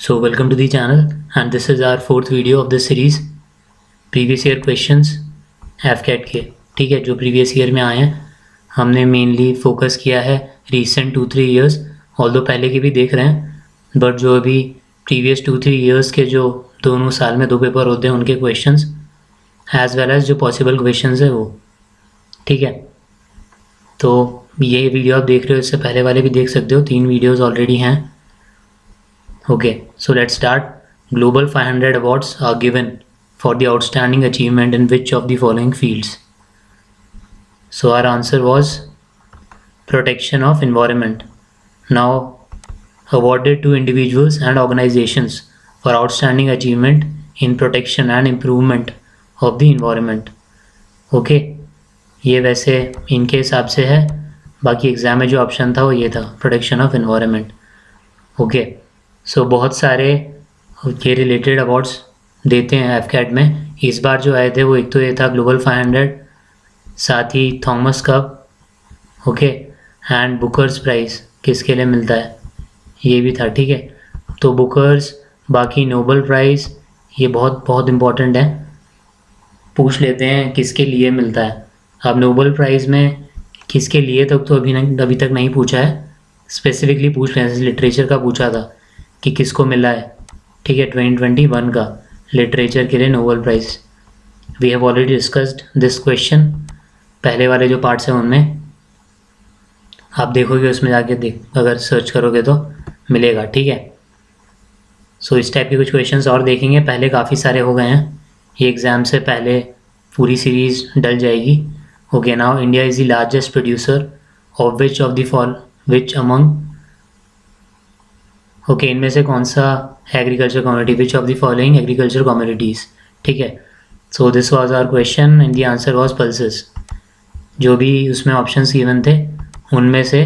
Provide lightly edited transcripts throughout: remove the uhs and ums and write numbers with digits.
So welcome to the channel, and this is our fourth video of this series. Previous year questions FCAT के, ठीक है, जो previous year में आए हैं हमने मेनली फोकस किया है रिसेंट 2-3 ईयर्स, ऑल्दो पहले के भी देख रहे हैं, बट जो अभी प्रीवियस 2-3 ईयर्स के जो दोनों साल में 2 पेपर होते हैं उनके क्वेश्चंस एज वेल एज जो पॉसिबल क्वेश्चंस है वो, ठीक है। तो ये वीडियो आप देख रहे हो, इससे पहले वाले भी देख सकते हो, 3 वीडियोज़ ऑलरेडी हैं। Okay, so let's start. Global 500 awards are given for the outstanding achievement in which of the following fields? So our answer was protection of environment. Now awarded to individuals and organizations for outstanding achievement in protection and improvement of the environment. Okay, ये वैसे इनके हिसाब से है, बाकी exam में जो option था वो ये था, प्रोटेक्शन ऑफ एनवायरनमेंट। ओके, सो बहुत सारे ये रिलेटेड अवार्ड्स देते हैं एफकैट में। इस बार जो आए थे वो एक तो ये था ग्लोबल 500, साथ ही Thomas cup, okay, and Bookers prize किसके लिए मिलता है ये भी था, ठीक है। तो बुकर्स, बाकी नोबल प्राइज़, ये बहुत बहुत इम्पॉर्टेंट है, पूछ लेते हैं किसके लिए मिलता है। अब नोबल प्राइज़ में किसके लिए तक तो अभी तक नहीं पूछा है, स्पेसिफिकली पूछ रहे हैं, लिटरेचर का पूछा था कि किसको मिला है, ठीक है, 2021 का लिटरेचर के लिए Nobel prize. We have already discussed this question, पहले वाले जो पार्ट्स हैं उनमें आप देखोगे, उसमें जाके अगर सर्च करोगे तो मिलेगा, ठीक है। सो इस टाइप के कुछ क्वेश्चंस और देखेंगे, पहले काफ़ी सारे हो गए हैं, ये एग्ज़ाम से पहले पूरी सीरीज़ डल जाएगी। Okay, now India is the largest producer of which among, okay, इनमें से कौन सा agriculture community, which of the following agriculture communities, ठीक है। So this was our question and the answer was pulses. जो भी उसमें ऑप्शंस गिवन थे उनमें से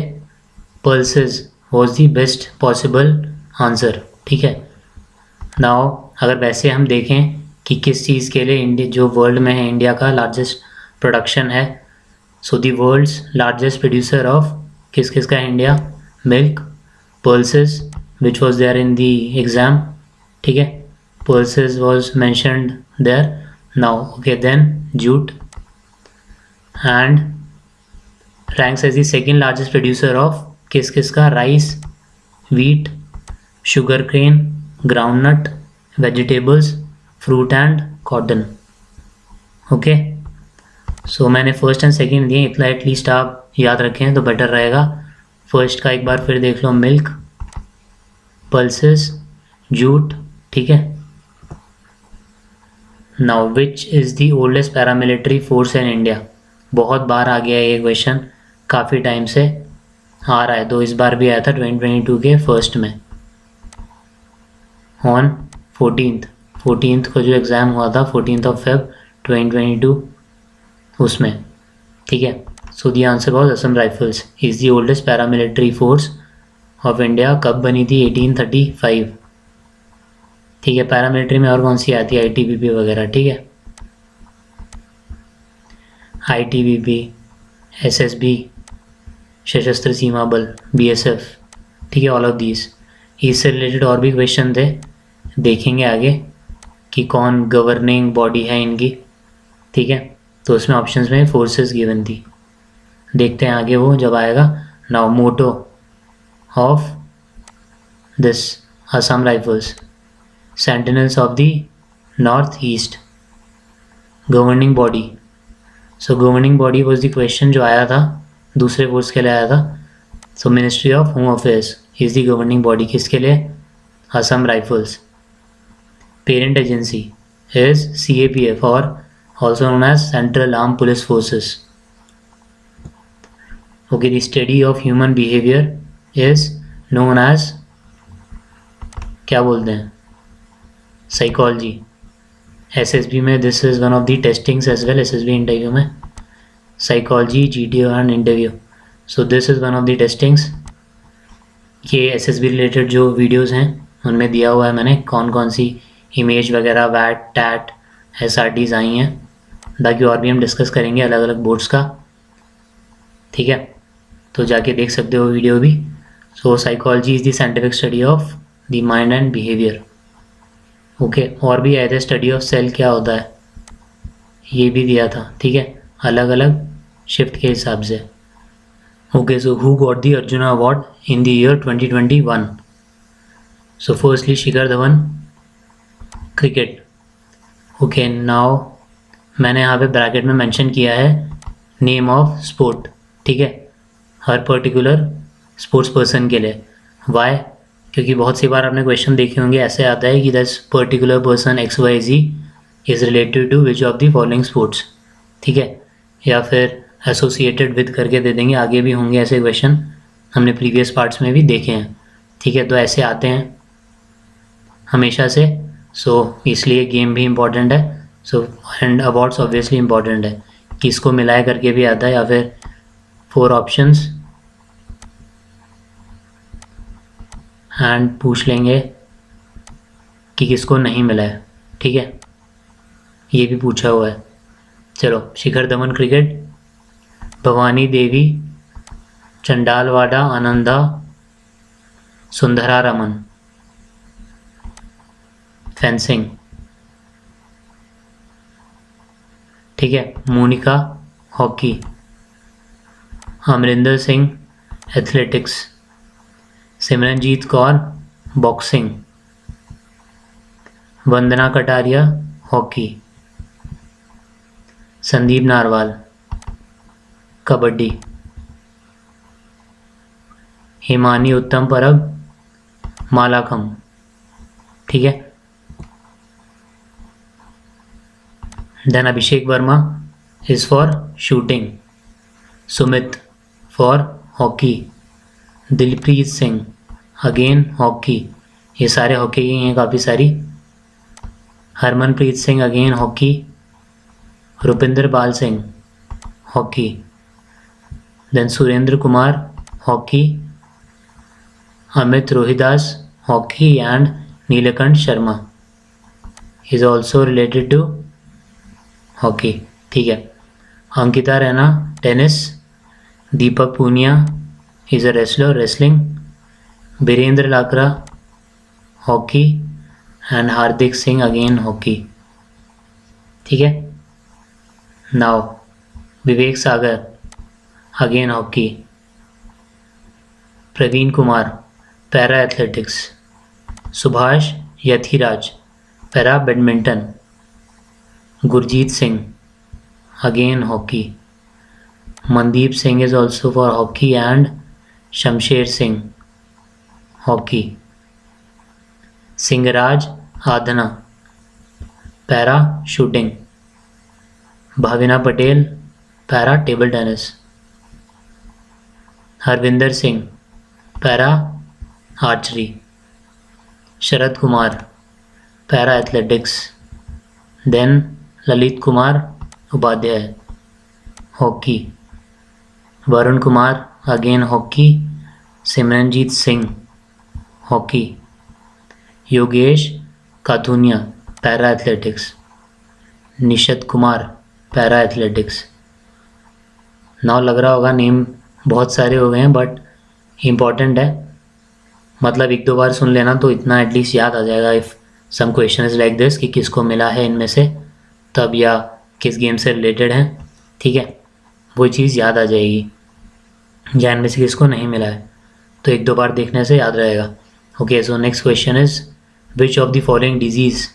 pulses was the best possible answer, ठीक है। नाउ अगर वैसे हम देखें कि किस चीज़ के लिए इंडिया जो वर्ल्ड में है इंडिया का लार्जेस्ट प्रोडक्शन है, so the world's largest producer of किस का है India, milk, pulses which was there in the exam, ठीक है, pulses was mentioned there. Now okay, then jute and ranks as the second largest producer of किस का, rice, wheat, sugarcane, groundnut, vegetables, fruit and cotton. Okay, so मैंने first and second दिए, इतना at least आप याद रखें तो बेटर रहेगा। फर्स्ट का एक बार फिर देख लो, मिल्क, पल्सेस, जूट, ठीक है। Now which is the oldest paramilitary force in India, बहुत बार आ गया ये क्वेश्चन, काफ़ी टाइम से आ रहा है, तो इस बार भी आया था 2022 के फर्स्ट में, ऑन 14th को जो एग्ज़ाम हुआ था 14th ऑफ Feb 2022 उसमें, ठीक है। So the answer was Assam rifles is the oldest paramilitary force of India. कब बनी थी, 1835, ठीक है। पैरामिलिट्री में और कौन सी आती है, ITBP वगैरह, ठीक है, ITBP, SSB, सशस्त्र सीमा बल, BSF, ठीक है, ऑल ऑफ दीज। इससे रिलेटेड और भी क्वेश्चन थे, देखेंगे आगे कि कौन गवर्निंग बॉडी है इनकी, ठीक है। तो उसमें ऑप्शंस में फोर्सेस गिवन थी, देखते हैं आगे वो जब आएगा। Now motto of this Assam Rifles, Sentinels of the Northeast, governing body. So governing body was the question जो आया था, दूसरे फोर्स के लिए आया था। So Ministry of Home Affairs is the governing body किसके लिए, Assam Rifles. Parent agency is CAPF or also known as Central Armed Police Forces. Okay, the study of human behavior is known as, क्या बोलते हैं, psychology. SSB में this is one of the testings as well, SSB interview में psychology, GTO and interview, so this is one of the testings. ये SSB related जो videos हैं उनमें दिया हुआ है मैंने कौन कौन सी इमेज वगैरह, वैट, टैट, SRTs आई हैं, बाकी और भी हम डिस्कस करेंगे अलग अलग बोर्ड्स का, ठीक है। तो जाके देख सकते हो वीडियो भी। So psychology is the scientific study of the mind and behaviour. Okay, और भी आए थे, स्टडी ऑफ सेल क्या होता है ये भी दिया था, ठीक है, अलग अलग शिफ्ट के हिसाब से। Okay, so who got the arjuna award in the year 2021? So firstly Shikhar Dhawan, cricket. Okay, now मैंने यहाँ पे ब्रैकेट में मेंशन किया है नेम ऑफ स्पोर्ट, ठीक है, हर पर्टिकुलर स्पोर्ट्स पर्सन के लिए। वाई? क्योंकि बहुत सी बार आपने क्वेश्चन देखे होंगे, ऐसे आता है कि this particular person XYZ is related to which of the following sports, ठीक है, या फिर एसोसिएटेड विद करके दे देंगे। आगे भी होंगे ऐसे क्वेश्चन, हमने प्रीवियस पार्ट्स में भी देखे हैं, ठीक है, तो ऐसे आते हैं हमेशा से। सो इसलिए गेम भी इम्पॉर्टेंट है। So and awards obviously important है, किसको मिलाए करके भी आता है, या फिर 4 ऑप्शंस एंड पूछ लेंगे कि किसको नहीं मिला है, ठीक है, ये भी पूछा हुआ है। चलो, शिखर धवन क्रिकेट, भवानी देवी चंडालवाडा आनंदा सुंदरा रमन फेंसिंग, ठीक है, Monika hockey, Amarinder Singh athletics, Simranjeet Kaur boxing, Vandana Kataria hockey, Sandeep Narwal kabaddi, Himani Uttam Parab mallakhamb, ठीक है। Then Abhishek Verma is for shooting, Sumit for hockey, Dilpreet Singh again hockey, ये सारे हॉकी की हैं काफ़ी सारी, Harmanpreet Singh again hockey, Rupinder Pal Singh hockey, then Surender Kumar hockey, Amit Rohidas hockey and Nilakanta Sharma is also related to hockey, ठीक है। Ankita Raina tennis, Deepak Punia is a wrestler wrestling, Birendra Lakra hockey and Hardik Singh again hockey, ठीक है। Now Vivek Sagar again hockey, Praveen Kumar para athletics, Subhash Yathiraj para badminton, Gurjit Singh again hockey, Mandeep Singh is also for hockey and Shamsher Singh hockey, Singhraj Adhana para shooting, Bhavina Patel para table tennis, Harvinder Singh para archery, Sharad Kumar para athletics, then Lalit Kumar Upadhyay hockey, Varun Kumar again hockey, Simranjeet Singh hockey, Yogesh Kathuniya para athletics, Nishad Kumar para athletics. Now लग रहा होगा name बहुत सारे हो गए हैं, but important है, मतलब 1-2 बार सुन लेना तो इतना एटलीस्ट याद आ जाएगा। If some question is like this कि किसको मिला है इनमें से तब, या किस गेम से रिलेटेड है, ठीक है, वो चीज़ याद आ जाएगी, या इनमें से किसको नहीं मिला है तो 1-2 बार देखने से याद रहेगा। Okay, so next question is which of the following disease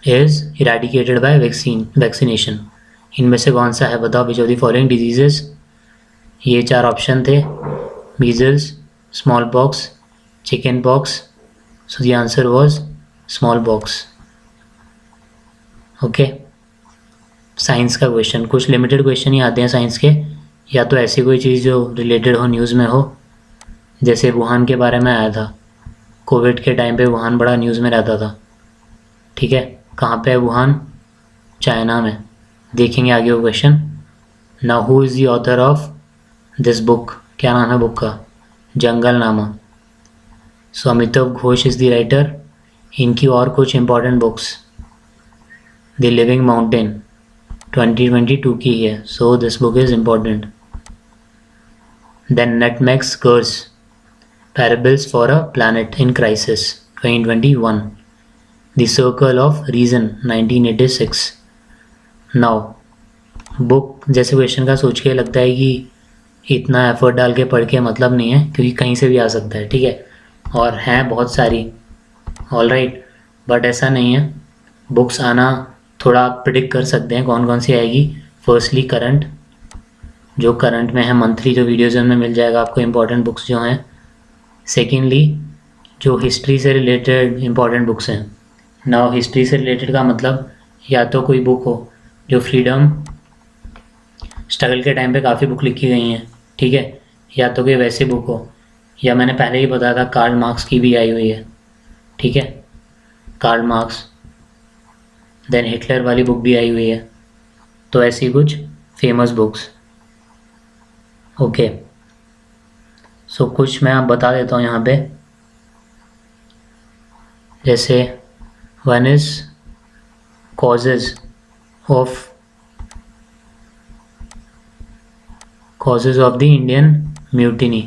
is eradicated by vaccination, इनमें से कौन सा है बताओ, which of the following diseases. ये 4 ऑप्शन थे, measles, small pox, chicken pox, so the answer was small pox. Okay, science का question, कुछ लिमिटेड क्वेश्चन ही आते हैं साइंस के, या तो ऐसी कोई चीज़ जो रिलेटेड हो, न्यूज़ में हो, जैसे वुहान के बारे में आया था, कोविड के टाइम पे वुहान बड़ा न्यूज़ में रहता था, ठीक है, कहाँ पे है वुहान, चाइना में, देखेंगे आगे वो question. Now who is the author of this book, क्या नाम है बुक का, Jungle Nama, so Amitabh Ghosh is the writer. इनकी और कुछ important books, the living mountain 2022 की है, so this book is important. Then nutmeg's curse Parables for a Planet in Crisis 2021, The Circle of Reason 1986. Now book जैसे क्वेश्चन का सोच के लगता है कि इतना एफर्ट डाल के पढ़ के मतलब नहीं है, क्योंकि कहीं से भी आ सकता है, ठीक है, और हैं बहुत सारी, ऑल राइट, बट ऐसा नहीं है। बुक्स आना थोड़ा आप प्रिडिक्ट कर सकते हैं कौन कौन सी आएगी। फर्स्टली करंट, जो करंट में है, मंथली जो वीडियोज़ में मिल जाएगा आपको इंपॉर्टेंट बुक्स जो हैं। सेकेंडली जो हिस्ट्री से रिलेटेड इंपॉर्टेंट बुक्स हैं। नाउ हिस्ट्री से रिलेटेड का मतलब या तो कोई बुक हो जो फ्रीडम स्ट्रगल के टाइम पे काफ़ी बुक लिखी गई हैं, ठीक है, या तो कोई वैसी बुक हो, या मैंने पहले ही बताया था कार्ल मार्क्स की भी आई हुई है, ठीक है, कार्ल मार्क्स। देन हिटलर वाली बुक भी आई हुई है। तो ऐसी कुछ फेमस बुक्स। ओके, सो कुछ मैं आप बता देता हूँ यहाँ पे। जैसे one is causes of the Indian mutiny.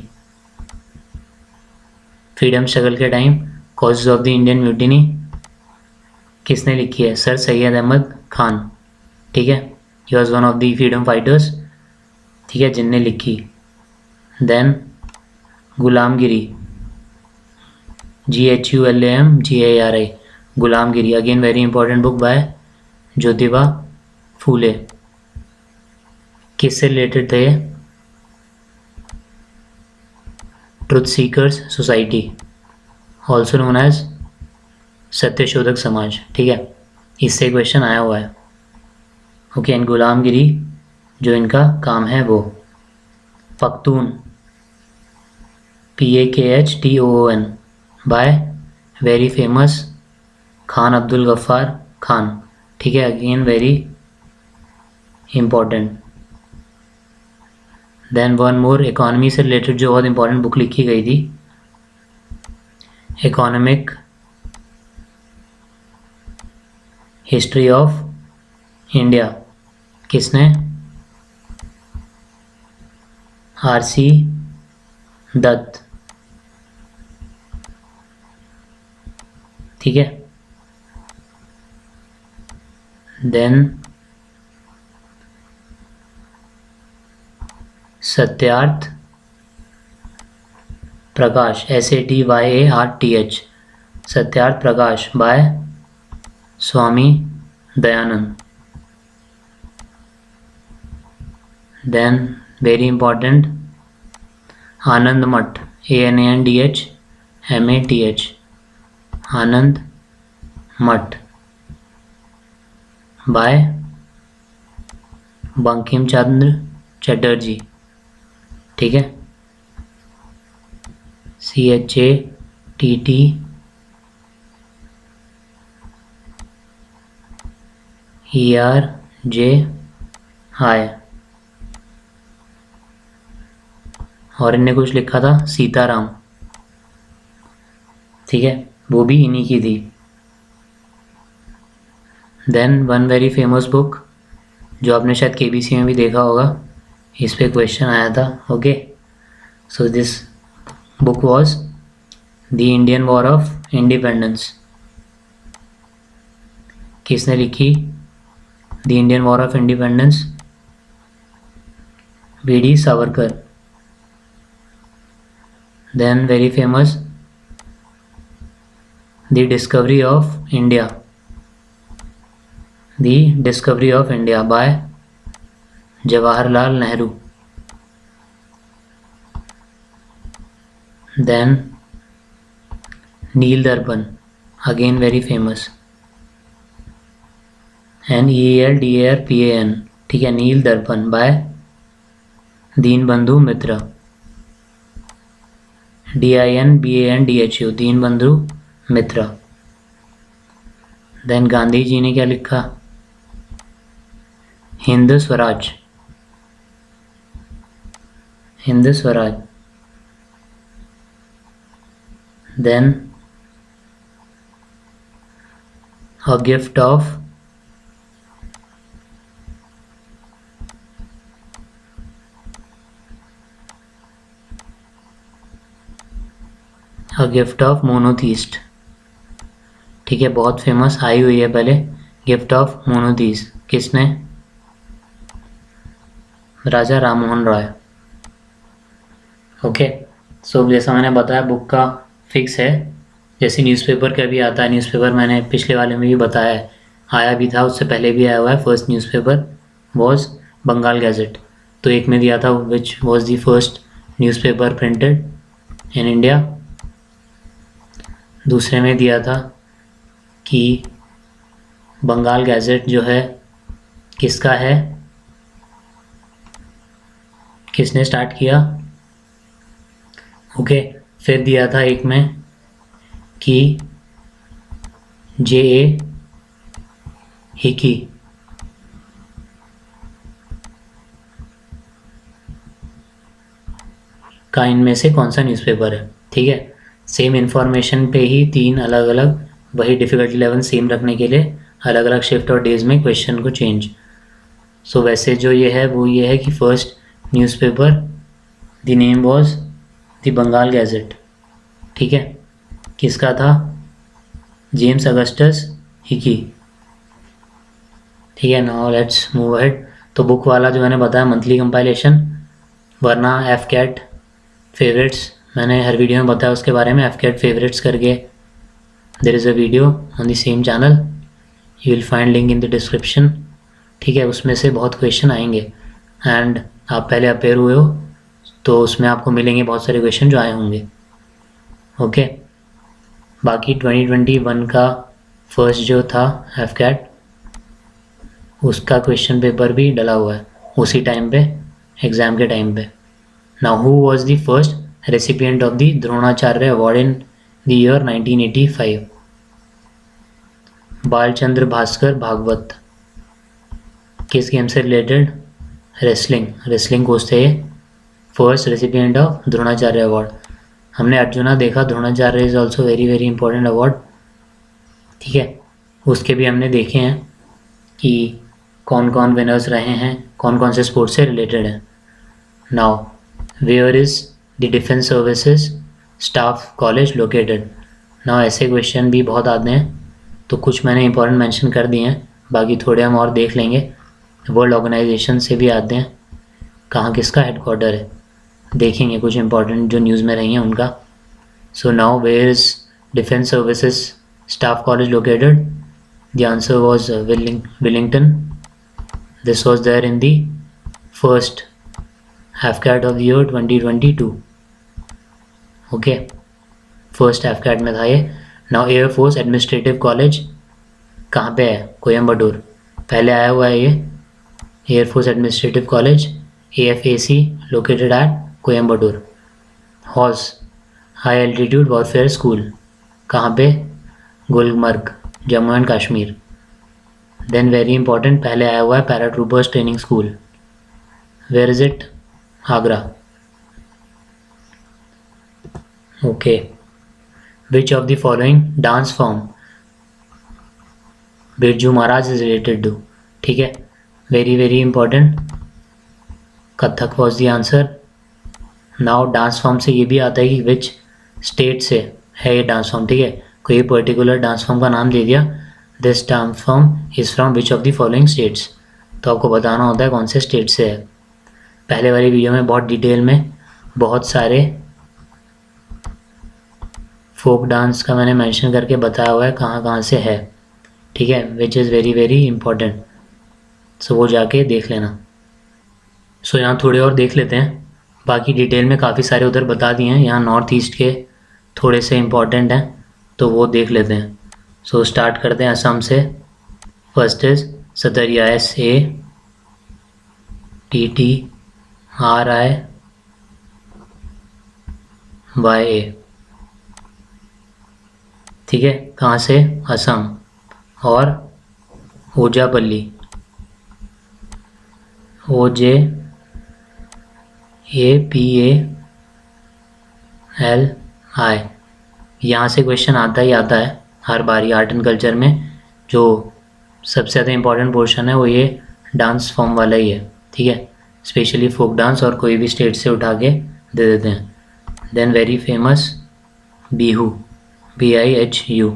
Freedom struggle के time causes of the Indian mutiny किसने लिखी है? सर सैयद अहमद खान, ठीक है, he was one of the freedom fighters, ठीक है, जिनने लिखी। Then Gulamgiri, GHULAMGARI, Gulamgiri, again very important book by Jyotiba Phule. किससे रिलेटेड थे? Truth seekers society, also known as Satyashodhak Samaj, ठीक है, इससे क्वेश्चन आया हुआ है। ओके, एंड गुलामगिरी जो इनका काम है वो Pakhtun, PAKHTOON by very famous Khan Abdul Gaffar Khan, ठीक है, again very important. Then one more, economy से रिलेटेड जो बहुत इंपॉर्टेंट बुक लिखी गई थी, इकोनॉमिक हिस्ट्री ऑफ इंडिया, किसने? RC दत्त, ठीक है। Then Satyarth Prakash, SATYARTH, Satyarth Prakash by Swami Dayanand. Then very important Anand Math, ANANDHMATH, आनंद मठ बाय बंकिम चंद्र चटर्जी, ठीक है, CHATTERJI। और इनने कुछ लिखा था सीताराम, ठीक है, वो भी इन्हीं की थी। Then one very famous book जो आपने शायद KBC में भी देखा होगा, इस पे क्वेश्चन आया था। Okay, so this book was the Indian war of independence. किसने लिखी the Indian war of independence? VD Savarkar. Then very famous the discovery of India, the discovery of India by Jawaharlal Nehru. Then Neel Darpan, again very famous, NEELDARPAN, ठीक है, Neel Darpan by Dinabandhu Mitra, DINBANDHU, Dinabandhu Mitra. Then Gandhi ji ने क्या लिखा? Hind Swaraj, Hind Swaraj. Then a gift of a gift of monotheist, ठीक है, बहुत famous I हुई है पहले, गिफ्ट ऑफ मोनोथीस्ट, किसने? राजा राममोहन रॉय। ओके, सो जैसा मैंने बताया बुक का फिक्स है, जैसे न्यूज़पेपर का भी आता है, न्यूज़पेपर मैंने पिछले वाले में भी बताया है, आया भी था, उससे पहले भी आया हुआ है। First newspaper was Bengal gazette, तो एक में दिया था which was the first newspaper printed in India, दूसरे में दिया था कि बंगाल गैजेट जो है किसका है, किसने स्टार्ट किया। ओके, फिर दिया था एक में कि J.A. हिकी का इनमें से कौन सा न्यूज़पेपर है, ठीक है। सेम इन्फॉर्मेशन पे ही तीन अलग अलग, वही डिफ़िकल्टी लेवल सेम रखने के लिए अलग अलग शिफ्ट और डेज में क्वेश्चन को चेंज। सो वैसे जो ये है वो ये है कि first newspaper the name was the Bengal gazette, ठीक है, किसका था? जेम्स अगस्टस हिकी, ठीक है। Now let's move ahead. तो बुक वाला जो मैंने बताया मंथली कंपाइलेशन, वरना एफ कैट फेवरेट्स मैंने हर वीडियो में बताया उसके बारे में, एफ कैट फेवरेट्स करके there is a video on the same channel, you will find link in the description, ठीक है। उसमें से बहुत क्वेश्चन आएंगे एंड आप पहले अपेयर हुए हो तो उसमें आपको मिलेंगे बहुत सारे क्वेश्चन जो आए होंगे। ओके, बाकी 2021 का फर्स्ट जो था एफ कैट, उसका क्वेश्चन पेपर भी डला हुआ है उसी टाइम पे, एग्ज़ाम के टाइम पे। Now who was the first recipient of the Dronacharya award in the year 1985? Balchandra Bhaskar Bhagwat. किस गेम से रिलेटेड? रेसलिंग, रेसलिंग कोच थे ये, first recipient of Dronacharya award. हमने अर्जुना देखा, Dronacharya is also very very important award, ठीक है। उसके भी हमने देखे हैं कि कौन कौन विनर्स रहे हैं, कौन कौन से स्पोर्ट्स से रिलेटेड हैं। Now where is the defence services staff college located? Now ऐसे क्वेश्चन भी बहुत आते हैं, तो कुछ मैंने इंपॉर्टेंट मेंशन कर दिए हैं, बाकी थोड़े हम और देख लेंगे। वर्ल्ड ऑर्गेनाइजेशन से भी आते हैं, कहाँ किसका हेडक्वार्टर है, देखेंगे कुछ इंपॉर्टेंट जो न्यूज़ में रही हैं उनका। So now where is defence services staff college located? The answer was Wellington. This was there in the first AFCAT of the year 2022. Okay, first AFCAT में था ये। Now Air Force Administrative College कहाँ पे है? कोयम्बटूर, पहले आया हुआ है ये Air Force Administrative College AFAC located at Coimbatore. HAWS High Altitude Warfare School कहाँ पे? Gulmarg, Jammu and Kashmir. Then very important, पहले आया हुआ है paratroopers training school, where is it? Agra. Okay, which of the following dance form Birju Maharaj is related to? ठीक है, very very important, Kathak was the answer. Now dance form से ये भी आता है कि विच स्टेट से है ये डांस फॉर्म, ठीक है, कोई पर्टिकुलर डांस फॉर्म का नाम दे दिया, this dance form is from which of the following states, तो आपको बताना होता है कौन से स्टेट से है। पहले वाली वीडियो में बहुत डिटेल में बहुत सारे फोक डांस का मैंने मेंशन करके बताया हुआ है कहाँ कहाँ से है, ठीक है, which is very very important, so वो जाके देख लेना। सो यहाँ थोड़े और देख लेते हैं, बाकी डिटेल में काफ़ी सारे उधर बता दिए हैं, यहाँ नॉर्थ ईस्ट के थोड़े से इम्पॉर्टेंट हैं तो वो देख लेते हैं। सो स्टार्ट करते हैं असम से। फर्स्ट इज सतरिया, SATTRIYA, ठीक है, कहाँ से? असम। और ओजापल्ली, OJAPALI, यहाँ से क्वेश्चन आता ही आता है हर बार। आर्ट एंड कल्चर में जो सबसे ज़्यादा इम्पॉर्टेंट पोर्शन है वो ये डांस फॉर्म वाला ही है, ठीक है, स्पेशली फोक डांस, और कोई भी स्टेट से उठा के दे देते हैं। Then very famous Bihu, BIHU.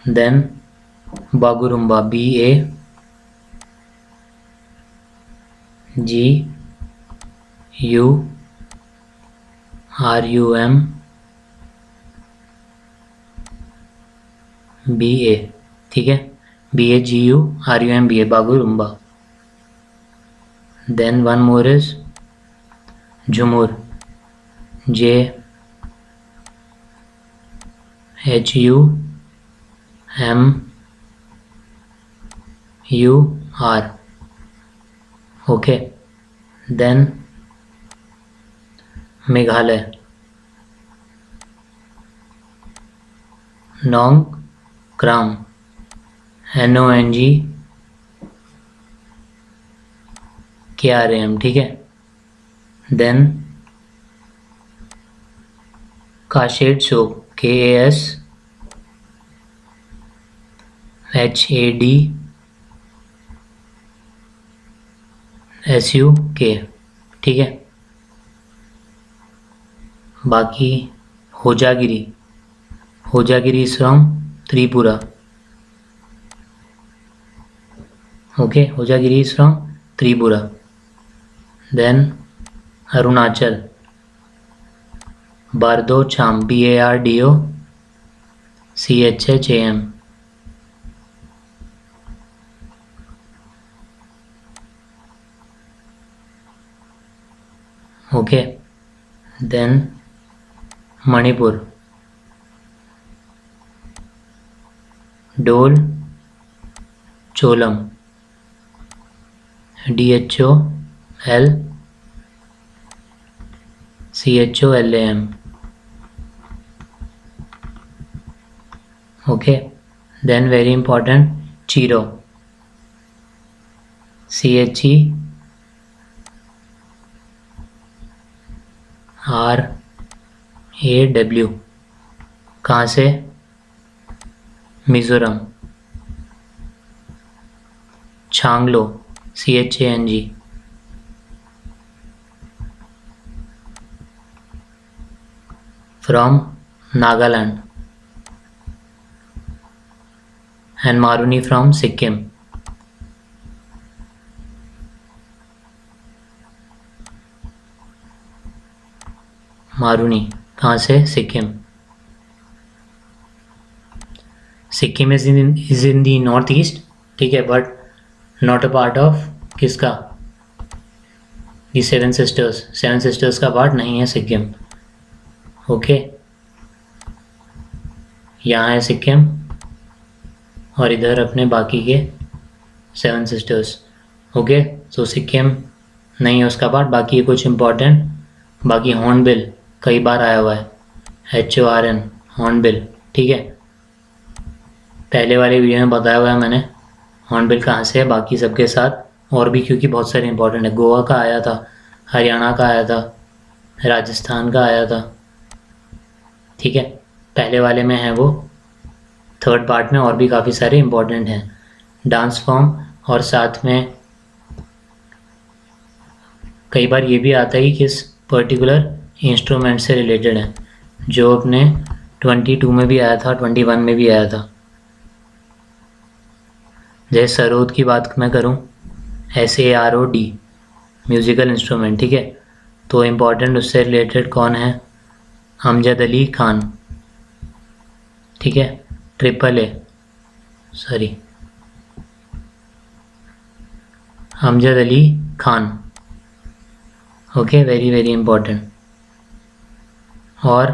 Then Bagurumba, BAGURUMBA. ठीक है, BAGURUMBA, Bagurumba. Then one more is Jhumur, JHUMUR. Okay. Then Meghalaya, नोंगक्राम, NONGKRAM. ठीक है. Then Ka Shad Suk, KASHADSUK. ठीक है. बाकी Hojagiri is from Tripura. Okay, Hojagiri is from Tripura. Then Arunachal, Bardo Chham, BARDOCHHAM. Okay. Then Manipur, Dhol Cholam, DHOLCHOLAM. Okay. Then very important, Cheraw, CHERAW. कहाँ से? Mizoram. Changlo, CHANG. From Nagaland. And Maruni from Sikkim. Maruni कहाँ से? Sikkim. Sikkim is in the north east. ठीक है, but not a part of किसका? दी सेवन सिस्टर्स का पार्ट नहीं है सिक्किम. ओके. यहाँ है सिक्किम और इधर अपने बाकी के सेवन सिस्टर्स. ओके, सो सिक्किम नहीं है उसका पार्ट. बाकी ये कुछ इम्पोर्टेंट, बाकी हॉर्नबिल कई बार आया हुआ है, HORN, हॉर्नबिल. ठीक है, पहले वाले वीडियो में बताया हुआ है मैंने हॉर्नबिल कहाँ से है. बाकी सबके साथ और भी, क्योंकि बहुत सारे इंपॉर्टेंट है. गोवा का आया था, हरियाणा का आया था, राजस्थान का आया था. ठीक है, पहले वाले में है वो. थर्ड पार्ट में और भी काफ़ी सारे इंपॉर्टेंट हैं डांस फॉर्म. और साथ में कई बार ये भी आता है कि किस पर्टिकुलर इंस्ट्रूमेंट से रिलेटेड है, जो अपने 22 में भी आया था, 21 में भी आया था. जैसे सरोद की बात मैं करूं, SAROD, म्यूज़िकल इंस्ट्रूमेंट. ठीक है, तो इम्पॉर्टेंट उससे रिलेटेड कौन है? अमजद अली खान. ठीक है, Amjad Ali Khan. Okay, very very important. और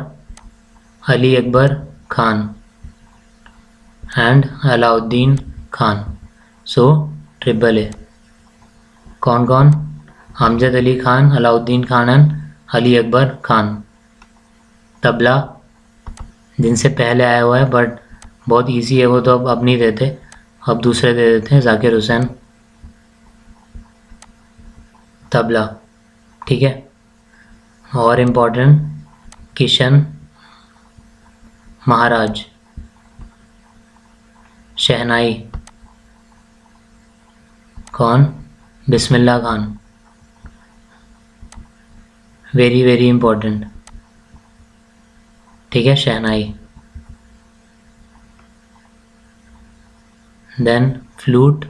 Ali Akbar Khan and Alauddin Khan. So AAA. कौन कौन? अमजद अली खान, अलाउद्दीन खान एंड अली अकबर खान. तबला जिनसे पहले आया हुआ है, बट बहुत इजी है वो, तो अब नहीं देते, अब दूसरे दे देते हैं. जाकिर हुसैन, तबला. ठीक है, और इम्पोर्टेंट किशन महाराज. शहनाई कौन? Bismillah Khan. Very very important. ठीक है, शहनाई। Then flute,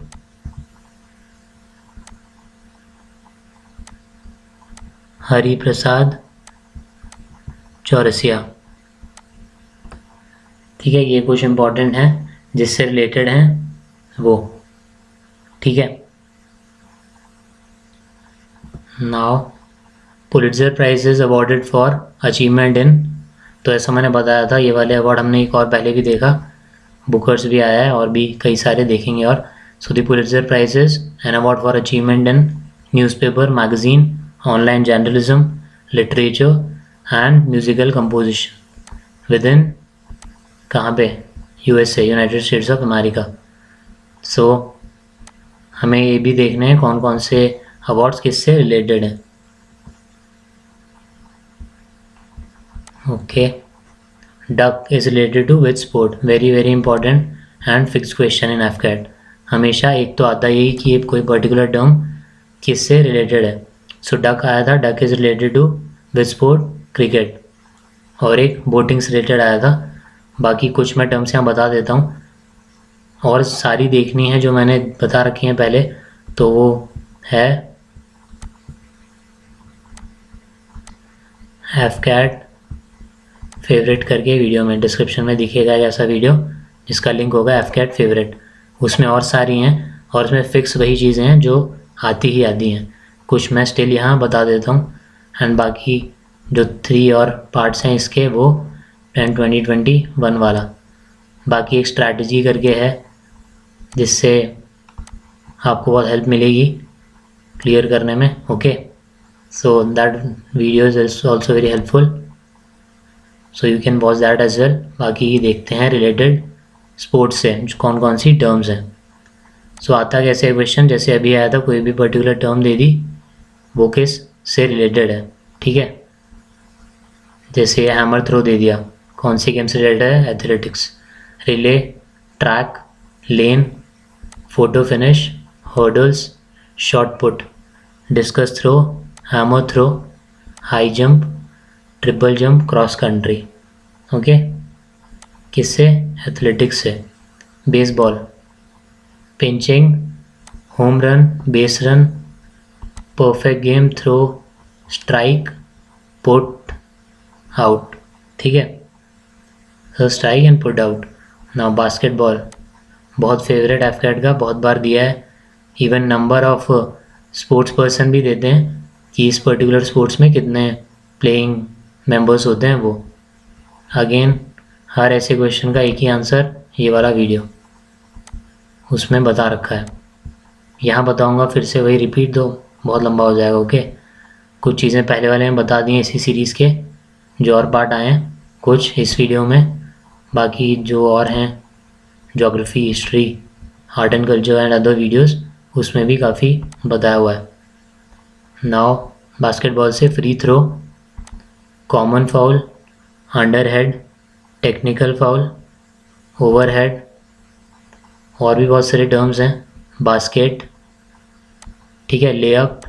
Hari Prasad Chaurasia. ठीक है, ये कुछ इंपॉर्टेंट है जिससे रिलेटेड हैं वो। ठीक है, now Pulitzer prize is awarded for achievement in, तो ऐसा मैंने बताया था, ये वाले अवार्ड हमने एक और पहले भी देखा, बुकर्स भी आया है और भी कई सारे देखेंगे। और so the Pulitzer prize is an award for achievement in newspaper, magazine, online journalism, literature and musical composition within, कहाँ पे, USA, United States of America. So हमें ये भी देखने हैं कौन कौन से अवार्ड्स किससे रिलेटेड हैं। Okay, duck is related to which sport, very very important and fix question in AFCAT. हमेशा एक तो आता यही कि ये कोई पर्टिकुलर टर्म किससे रिलेटेड है। सो डक आया था, duck is related to which sport, cricket. और एक बोटिंग से रिलेटेड आया था। बाकी कुछ मैं टर्म्स यहाँ बता देता हूँ और सारी देखनी है जो मैंने बता रखी हैं पहले, तो वो है एफकैट फेवरेट करके वीडियो में डिस्क्रिप्शन में दिखेगा ऐसा वीडियो जिसका लिंक होगा एफकैट फेवरेट, उसमें और सारी हैं और उसमें फिक्स वही चीज़ें हैं जो आती ही आती हैं। कुछ मैं स्टिल यहाँ बता देता हूँ एंड बाकी जो 3 और पार्ट्स हैं इसके वो 10 2021 वाला। बाकी एक स्ट्रैटेजी करके है जिससे आपको बहुत हेल्प मिलेगी क्लियर करने में। Okay, so that video is also very helpful, so you can watch that as well. बाकी देखते हैं रिलेटेड स्पोर्ट्स से कौन कौन सी टर्म्स हैं। सो आता कैसे क्वेश्चन, जैसे अभी आया था, कोई भी पर्टिकुलर टर्म दे दी वो किस से रिलेटेड है। ठीक है, जैसे हैमर थ्रो दे दिया, कौन सी गेम से रिलेटेड है, athletics. Relay, track, lane, photo finish, hurdles, shot put, discus throw, hammer throw, high jump, triple jump, cross country. Okay, किससे, एथलेटिक्स से। Baseball, pitching, home run, base run, perfect game, throw, strike, put out. ठीक है, तो strike and put out. Now basketball, बहुत favourite AFCAT का, बहुत बार दिया है, even number of sports person भी देते हैं कि इस पर्टिकुलर स्पोर्ट्स में कितने प्लेइंग मेंबर्स होते हैं वो। अगेन हर ऐसे क्वेश्चन का एक ही आंसर, ये वाला वीडियो उसमें बता रखा है। यहाँ बताऊँगा फिर से वही रिपीट दो, बहुत लंबा हो जाएगा। ओके, कुछ चीज़ें पहले वाले में बता दी हैं इसी सीरीज़ के, जो और पार्ट आए हैं कुछ इस वीडियो में, बाकी जो और हैं geography, history, art and culture and other videos, उसमें भी काफ़ी बताया हुआ है। नाउ बास्केटबॉल से free throw, common foul, under head, technical foul, over head, और भी बहुत सारे टर्म्स हैं, बास्केट, ठीक है, लेअप,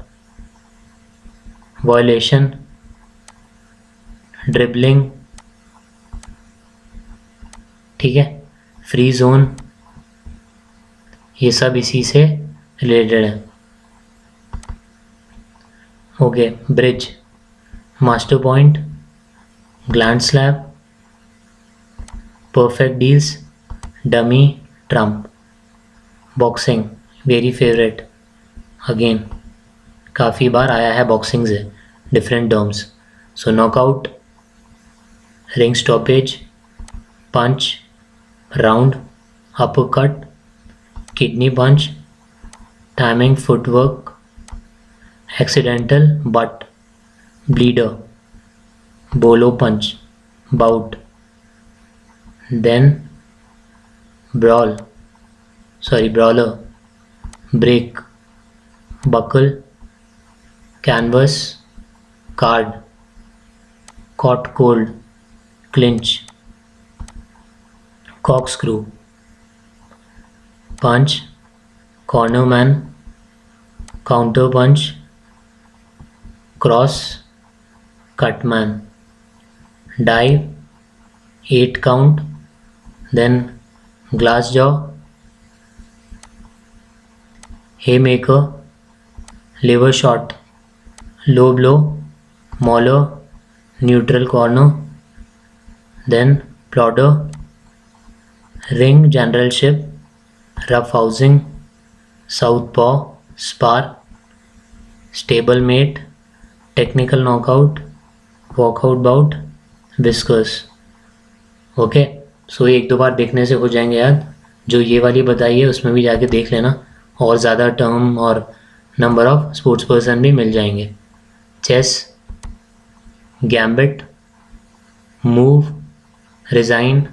वॉयलेशन, ड्रिबलिंग, ठीक है, फ्री जोन, ये सब इसी से रिलेटेड है। Okay, bridge, master point, gland slab, perfect deals, dummy, trump. Boxing, very favourite, again काफ़ी बार आया है बॉक्सिंग से different terms. So knockout, ring stoppage, punch, round, uppercut, kidney punch, timing footwork, accidental butt, bleeder, bolo punch, bout, then brawler, break, buckle, canvas, card, caught cold, clinch, corkscrew, punch, corner man, counter punch, cross, cutman, dive, 8 count, then glass jaw, haymaker, liver shot, low blow, mauler, neutral corner, then plodder, ring generalship, rough housing, southpaw, spar, stablemate, technical knockout, walkout bout, whiskers. Okay, so ये 1-2 बार देखने से हो जाएंगे याद. जो ये वाली बताई है उसमें भी जाके देख लेना, और ज़्यादा टर्म और नंबर ऑफ स्पोर्ट्स पर्सन भी मिल जाएंगे. Chess, gambit, move, resign,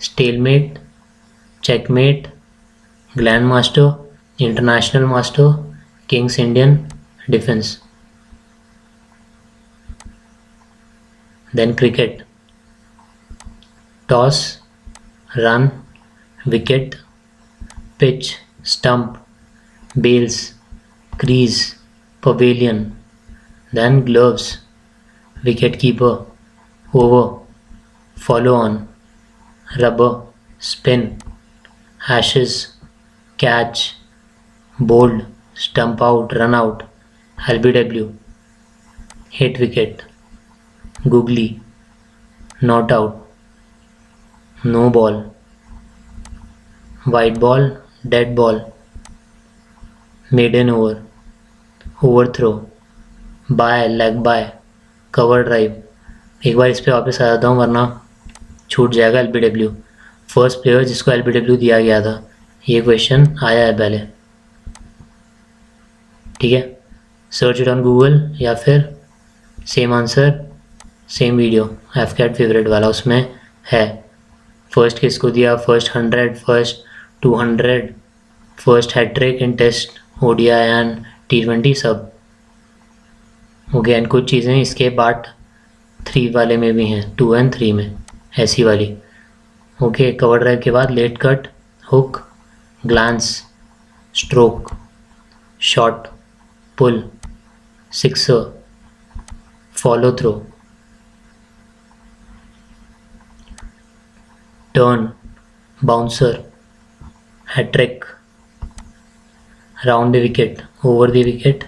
stalemate, checkmate, grand master, international master, king's Indian, defence. Then cricket, toss, run, wicket, pitch, stump, bails, crease, pavilion. Then gloves, wicket keeper, over, follow on, rubber, spin, Ashes, catch, bowled, stump out, run out, LBW, hit wicket, googly, not out, no ball, wide ball, dead ball, maiden over, overthrow, bye, leg bye, cover drive. एक बार इस पे वापस आ जाता हूँ वरना छूट जाएगा. LBW, फर्स्ट प्लेयर जिसको LBW दिया गया था. ये क्वेश्चन आया है पहले, ठीक है. सर्च इट ऑन गूगल या फिर same answer same video FCAT favourite वाला उसमें है. फर्स्ट किसको दिया, first 100, first 200, first hat-trick in test, ODI and T20 सब. ओके, एंड कुछ चीज़ें इसके पार्ट 3 वाले में भी हैं, 2 और 3 में ऐसी वाली. ओके, कवर ड्राइव के बाद late cut, hook, glance, stroke, shot, pull, sixer, follow through, turn, bouncer, hattrick, round the wicket, over the wicket,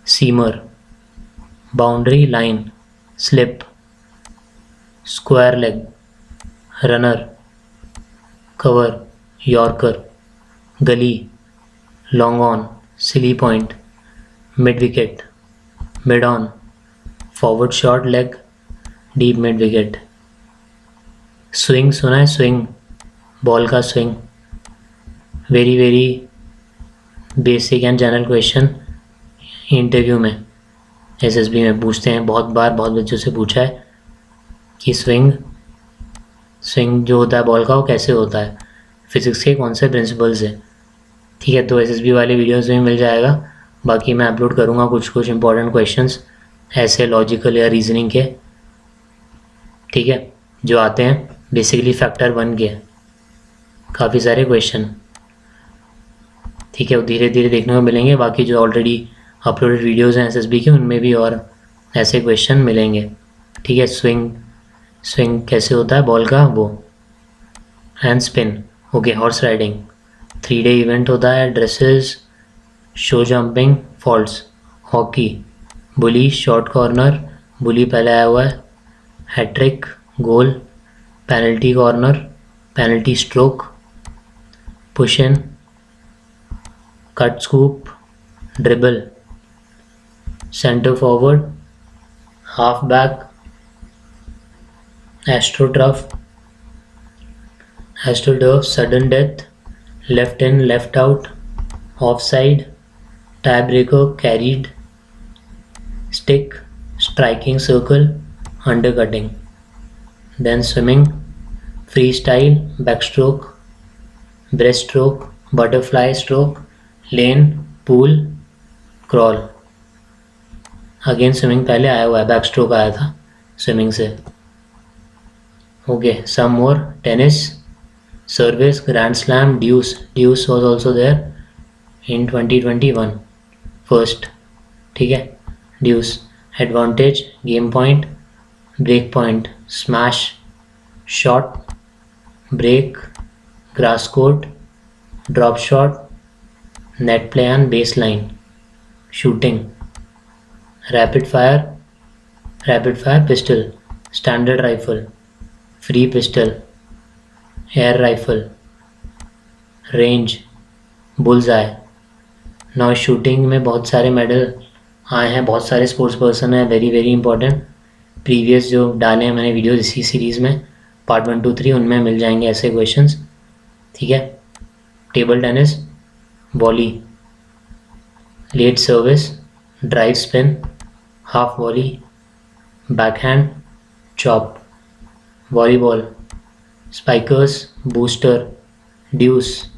seamer, boundary line, slip, square leg, runner, cover, yorker, gully, long on, silly point, mid wicket, mid on, forward short leg, deep mid wicket. Swing सुना है, swing, ball का swing. Very very basic and general question interview में SSB में पूछते हैं. बहुत बार बहुत बच्चों से पूछा है कि स्विंग जो होता है बॉल का वो कैसे होता है, फिजिक्स के कौन से प्रिंसिपल्स है. ठीक है, तो SSB वाले वीडियोस में मिल जाएगा. बाकी मैं अपलोड करूँगा कुछ इंपॉर्टेंट क्वेश्चंस ऐसे लॉजिकल या रीजनिंग के, ठीक है, जो आते हैं बेसिकली फैक्टर 1 के काफ़ी सारे क्वेश्चन. ठीक है, वो धीरे धीरे देखने को मिलेंगे. बाकी जो ऑलरेडी अपलोडेड वीडियोज़ हैं SSB के उनमें भी और ऐसे क्वेश्चन मिलेंगे. ठीक है, स्विंग कैसे होता है बॉल का वो, and spin. Okay, horse riding 3 day event होता है. Dressage, show jumping, falls, hockey, bully, short corner, bully पहले आया हुआ है, hattrick, goal, penalty corner, penalty stroke, push in, cut scoop, dribble, centre forward, half back, astroturf, sudden death, left in, left out, off side, tie breaker, carried, stick, striking circle, undercutting. Then swimming, free style, backstroke, breast stroke, butterfly stroke, lane, pool, crawl. Again swimming पहले आया हुआ है, back stroke आया था swimming से. Okay, some more. Tennis, service, grand slam, deuce was also there in 2021 first. ठीक है, deuce, advantage, game point, break point, smash, shot, break, grass court, drop shot, net play and base line, shooting, rapid fire pistol, standard rifle, free pistol, air rifle, range, bull's eye. नौ shooting में बहुत सारे medal आए हैं, बहुत सारे sports person हैं, very very important. Previous जो डाले हैं मैंने वीडियो इसी सीरीज़ में, पार्ट 1, 2, 3, उनमें मिल जाएंगे ऐसे क्वेश्चंस, ठीक है। Table tennis, volley, let service, drive spin, half volley, backhand, chop, volleyball, spikers, booster, deuce,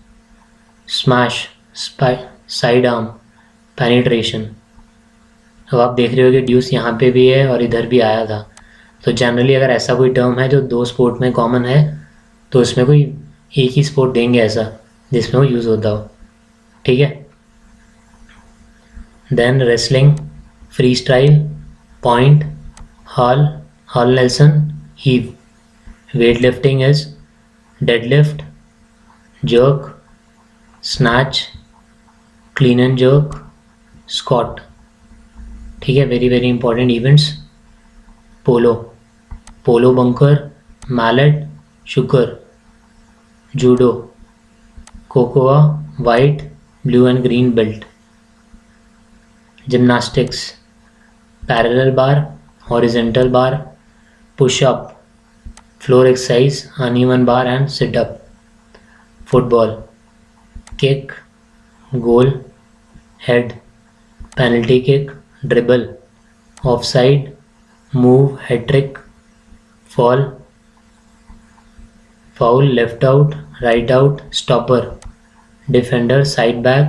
smash, side arm, penetration. अब आप देख रहे हो कि ड्यूस यहाँ पे भी है और इधर भी आया था। तो जनरली अगर ऐसा कोई टर्म है जो दो स्पोर्ट में कॉमन है तो उसमें कोई एक ही स्पोर्ट देंगे ऐसा जिसमें वो यूज़ होता हो, ठीक है। Then wrestling, free style, point, half nelson, heave. Weight lifting is deadlift, jerk, snatch, clean and jerk, squat, ठीक है। Very very important events. Polo bunker, mallet, chukker, judo, कोकोआ, white, blue and green belt. Gymnastics, parallel bar, horizontal bar, pushup, floor exercise, uneven bar and sit up. Football, kick, goal, head, penalty kick, dribble, offside, move, hat-trick, fall, foul, left out, right out, stopper, defender, side back,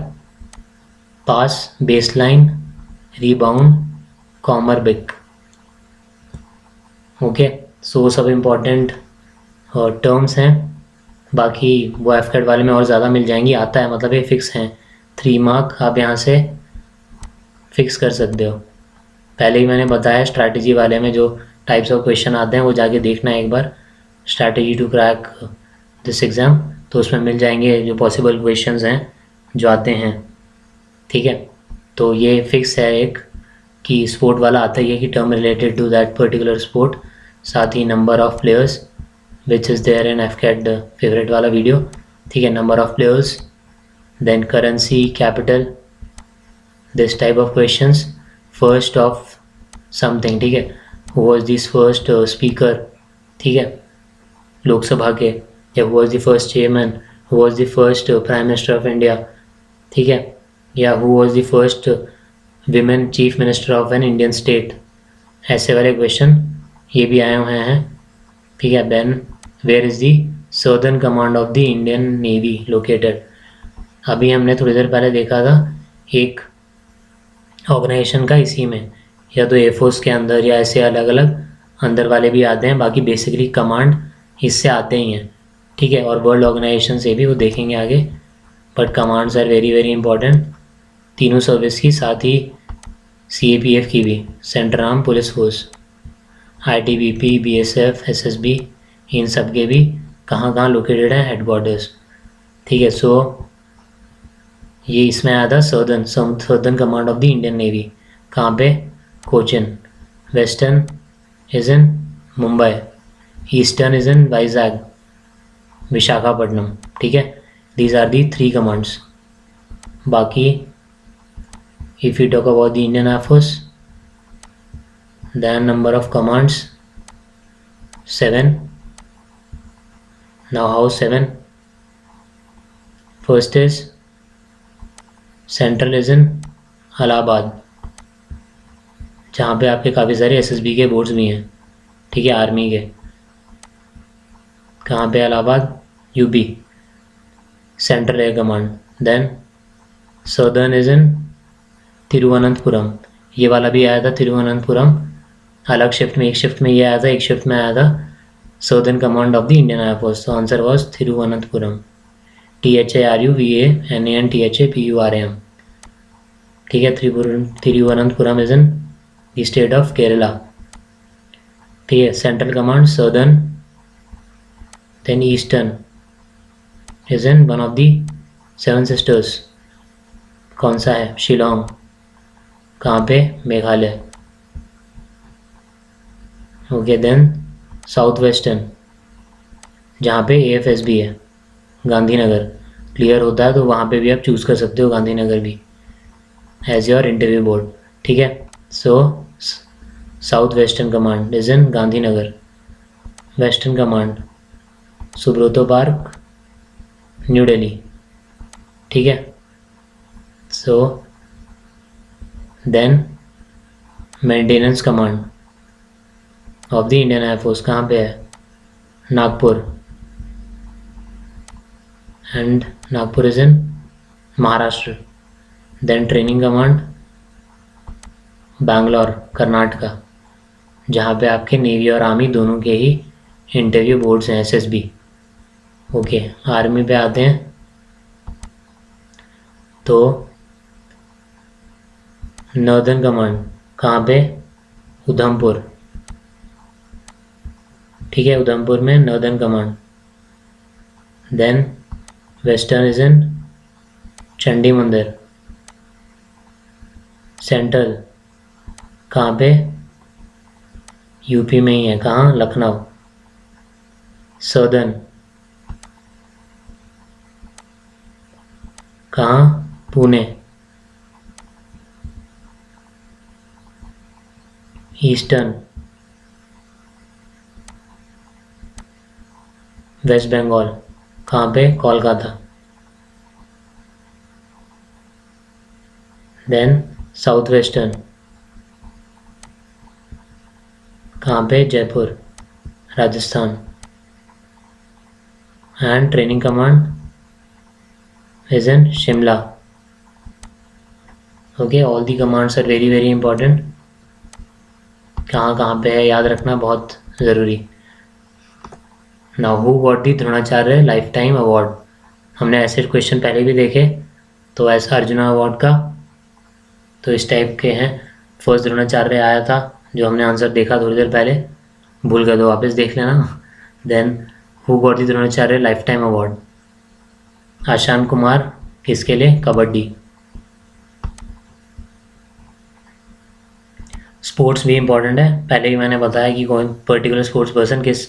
pass, baseline, rebound, corner बिक। Okay, सो सब important terms हैं। बाकी वो एफकेट वाले में और ज़्यादा मिल जाएंगी, आता है मतलब ये फिक्स हैं। 3 मार्क आप यहाँ से फिक्स कर सकते हो। पहले ही मैंने बताया स्ट्रैटेजी वाले में जो टाइप्स ऑफ क्वेश्चन आते हैं वो जाके देखना है एक बार, strategy to crack this exam, तो उसमें मिल जाएंगे जो पॉसिबल क्वेश्चंस हैं जो आते हैं, ठीक है। तो ये फिक्स है एक कि स्पोर्ट वाला आता ही है कि term related to that particular sport, साथ ही number of players which is there in AFCAT favourite वाला वीडियो, ठीक है। Number of players, then currency, capital, this type of questions, first of something, ठीक है। Who was this first speaker, ठीक है, लोकसभा के, या who was the first chairman, who was the first prime minister of India, ठीक है, या who was the first women chief minister of an Indian state. ऐसे वाले क्वेश्चन ये भी आए हुए हैं, ठीक है। Then where is the southern command of the Indian navy located. अभी हमने थोड़ी देर पहले देखा था एक ऑर्गेनाइजेशन का इसी में, या तो एयरफोर्स के अंदर या ऐसे अलग अलग अंदर वाले भी आते हैं, बाकी बेसिकली कमांड इससे आते ही हैं, ठीक है। और वर्ल्ड ऑर्गेनाइजेशन से भी वो देखेंगे आगे, but commands are very very important तीनों सर्विस की, साथ ही CAPF की भी, central arm police force, ITBP, BSF, SSB, इन सब के भी कहाँ कहाँ लोकेटेड है हेडक्वार्टर्स, ठीक है। सो ये इसमें आया था southern command of the Indian navy, कहाँ पे, Cochin. Western is in Mumbai, eastern is in Vizag, Visakhapatnam, ठीक है। These are the 3 commands. बाकी if you talk about the Indian air force, then number of commands 7. Now how 7? First is central is in Allahabad, जहाँ पे आपके काफ़ी सारे SSB के बोर्ड्स भी हैं, ठीक है, आर्मी के। कहाँ पे Allahabad, UP, central air command. Then southern is in Thiruvananthapuram, ये वाला भी आया था तिरुवनंतपुरम, अलग शिफ्ट में, एक शिफ्ट में ये आया था, एक शिफ्ट में आया था southern command of the Indian air force. तो आंसर वॉज तिरुवनंतपुरम, THARUVANANTHAPURAM, ठीक है। Thiruvananthapuram is in the state of Kerala, ठीक है। Central command southern then eastern is in one of the seven sisters, कौन सा है? शिलोंग, कहाँ पे? Meghalaya. Okay, then south western, जहाँ पे AFSB है, गांधीनगर। क्लियर होता है तो वहाँ पे भी आप चूज़ कर सकते हो गांधीनगर भी एज योर इंटरव्यू बोर्ड, ठीक है। So south western command is in Gandhinagar. Western command Subroto Park, New Delhi, ठीक है। So then maintenance command of the Indian air force कहाँ पे है? Nagpur, and Nagpur is in Maharashtra. Then training command Bangalore, Karnataka, जहाँ पे आपके नेवी और आर्मी दोनों के ही इंटरव्यू बोर्ड्स हैं, SSB। ओके, आर्मी पे आते हैं तो नॉर्दर्न कमांड कहाँ पे? उधमपुर, ठीक है, उधमपुर में northern command. Then western is in Chandi Mandir. Central कहाँ पे? यूपी में ही है, कहाँ? लखनऊ। सदर्न कहाँ? पुणे। ईस्टर्न वेस्ट बंगाल, कहाँ पे? कोलकाता। देन साउथ वेस्टर्न कहाँ पे? Jaipur, Rajasthan. And training command is in Shimla. Okay, all the commands are very very important. कहाँ कहाँ पे है याद रखना बहुत ज़रूरी। Now who got the Dronacharya life time award? हमने ऐसे क्वेश्चन पहले भी देखे, तो ऐसा अर्जुना अवार्ड का तो इस टाइप के हैं। फर्स्ट द्रोणाचार्य आया था, जो हमने आंसर देखा थोड़ी देर पहले, भूल गए तो वापस देख लेना। Then who got the Dronacharya life time award? Ashan Kumar, किसके लिए? कबड्डी। स्पोर्ट्स भी इम्पॉर्टेंट है, पहले ही मैंने बताया कि कौन पर्टिकुलर स्पोर्ट्स पर्सन किस